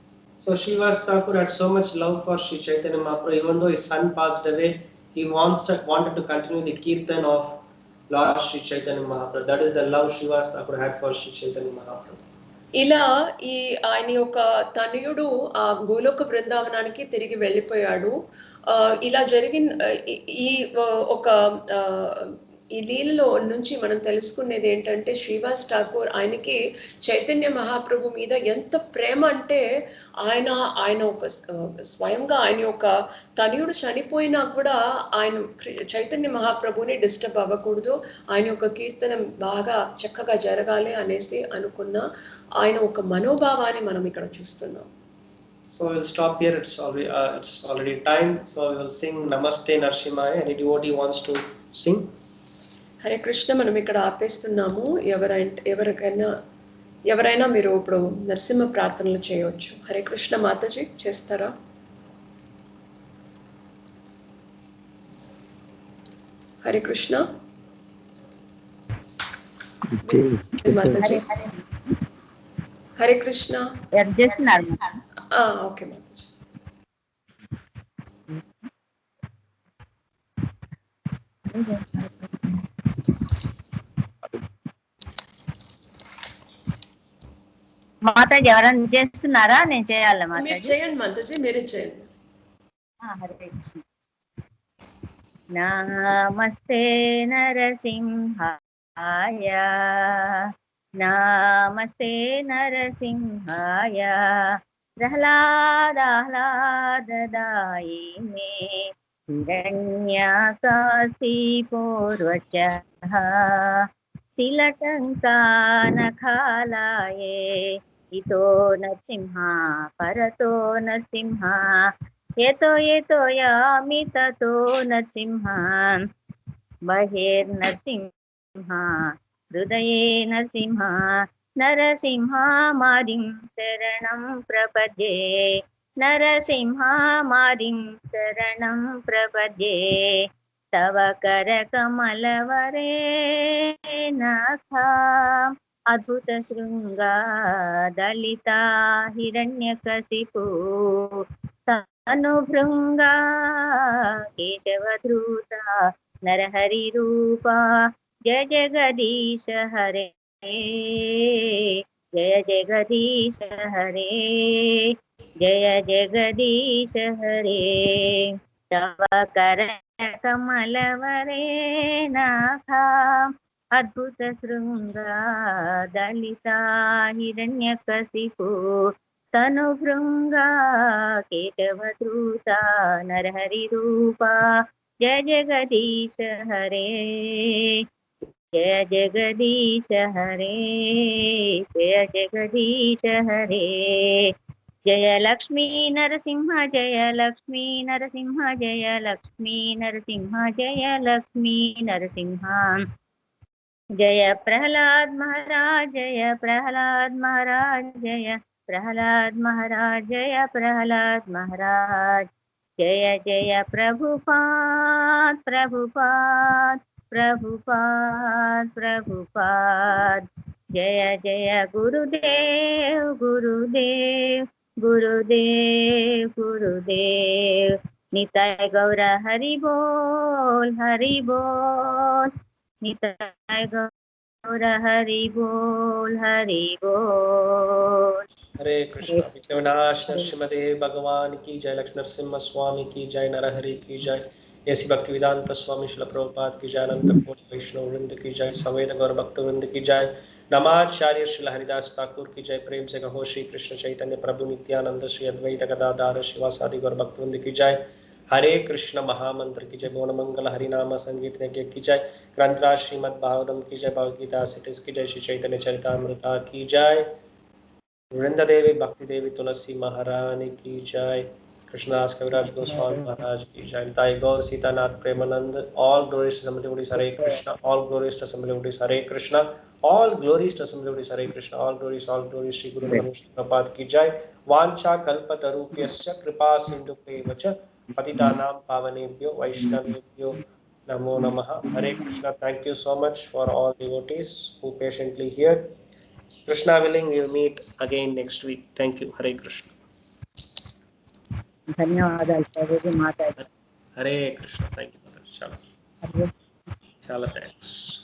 A: So Srivas Thakur had so much love for Sri Chaitanya Mahaprabhu. Even though his son passed away, he wanted to continue the kirtan of Lord Sri Chaitanya Mahaprabhu. That is the love Srivas Thakur had for Sri Chaitanya Mahaprabhu.
B: ఇలా ఆయన యొక్క తనయుడు ఆ గోలోక బృందావనానికి తిరిగి వెళ్ళిపోయాడు. ఇలా జరిగిన ఈ లీలలో నుంచి మనం తెలుసుకునేది ఏంటంటే, శ్రీవాస్ ఠాకూర్ ఆయనకి చైతన్య మహాప్రభు మీద ఎంత ప్రేమ అంటే, ఆయన ఒక స్వయంగా ఆయన యొక్క తనయుడు చనిపోయినా కూడా ఆయన చైతన్య మహాప్రభుని డిస్టర్బ్ అవ్వకూడదు, ఆయన యొక్క కీర్తనం బాగా చక్కగా జరగాలి అనేసి అనుకున్న ఆయన ఒక మనోభావాన్ని మనం ఇక్కడ చూస్తున్నాం.
A: So we'll stop here. It's already time. So we will sing Namaste Narsimhaya. Any devotee wants to sing?
B: Hare Krishna, మనం ఇక్కడ ఆపేస్తున్నాము. ఎవరైనా మీరు ఇప్పుడు నరసింహ ప్రార్థనలు చేయవచ్చు. హరే కృష్ణ మాతాజీ చేస్తారా? హరే కృష్ణ మాతాజీ. హరే కృష్ణ. ఓకే మాతాజీ.
C: మాతాజీ ఎవరైనా చేస్తున్నారా? నేను చేయాలా మాతాజీ?
B: చేయండి మాతాజీ, మీరే చేయండి.
C: హరే కృష్ణ. నమస్తే నరసింహాయ, నమస్తే నరసింహాయ, ప్రహ్లాదాహ్లాదదాయినే హిరణ్యాకాశీపూర్వచః శిలటంకానఖాలాయే इतो नरसिंह परतो नरसिंह यतो यामि ततो नरसिंह बहिर्नरसिंह हृदये नरसिंह नरसिंहामादिं शरणं प्रपद्ये नरसिंहामादिं शरणं प्रपद्ये तव करकमलवरे नाथा अद्भुत शृंगा दलिता हिरण्यकशिपु तनुभृंगा केशवधृता नरहरि रूपा जय जगदीश हरे जय जगदीश हरे जय जगदीश हरे तव कर कमलवरे नाथा अद्भुत शृंगा दलिता हिरण्यकशिपु तनुभृंगा केशवधृता नरहरि रूपा जय जगदीश हरे जय जगदीश हरे जय जगदीश हरे जय लक्ष्मी नरसिंह जय लक्ष्मी नरसिंह जय लक्ष्मी नरसिंह जय लक्ष्मी नरसिंह जय प्रहलाद महाराज जय प्रहलाद महाराज जय प्रहलाद महाराज जय प्रहलाद महाराज जय जय प्रभुपाद प्रभुपाद प्रभुपाद प्रभुपाद जय जय गुरुदेव गुरुदेव गुरुदेव गुरुदेव निताय गौर हरि बोल निताय गौर हरि बोल
A: हरे कृष्ण। विघ्नविनाश नरसिंहदेव भगवान की जय। लक्ष्मी नरसिंह स्वामी की जय। नरहरि की जय। ऐसी भक्ति वेदांत स्वामी श्रील प्रभुपाद की जय। अनंत कोटि वैष्णव वृंद की जय। सवेद गौर भक्त वृंद की जय। नमाचार्य श्रील हरिदास ठाकुर की जय। प्रेम से कहो श्री कृष्ण चैतन्य प्रभु नित्यानंद श्री अद्वैत गदाधार शिवासादि गौर भक्त वृंद की जय। हरे कृष्ण महामंत्र की जय। गौण मंगल हरिनाम संगीत यज्ञ की जय। ग्रंथराज श्रीमद् भागवतम की जय। भगवदगीता सिटीज की जय। श्री चैतन्य चरितामृता की जय। वृंदा देवी भक्ति देवी तुलसी महारानी की जय। कृष्णदास कविराज गोस्वामी महाराज की जय। ताई Gaur Sitanath Premananda. All glories to Assembly Buddhist Hare Krishna. All glories to Assembly Buddhist Hare Krishna. All glories to Assembly Buddhist Hare Krishna. All glories Shri Guru Prabhupada की जय। वांछा कल्पतरुभ्यश्च कृपा सिंधुभ्येव च पतितानां पावनेभ्यो वैष्णवेभ्यो नमो नमः। Hare Krishna. Thank you so much for all devotees who patiently hear. Krishna willing, we will meet again next week. Thank you. Hare Krishna.
C: धन्यवादाలు Prabhuji Mataji
A: Hare Krishna. Thank you. Chala.
C: Hari
A: Chala, thanks.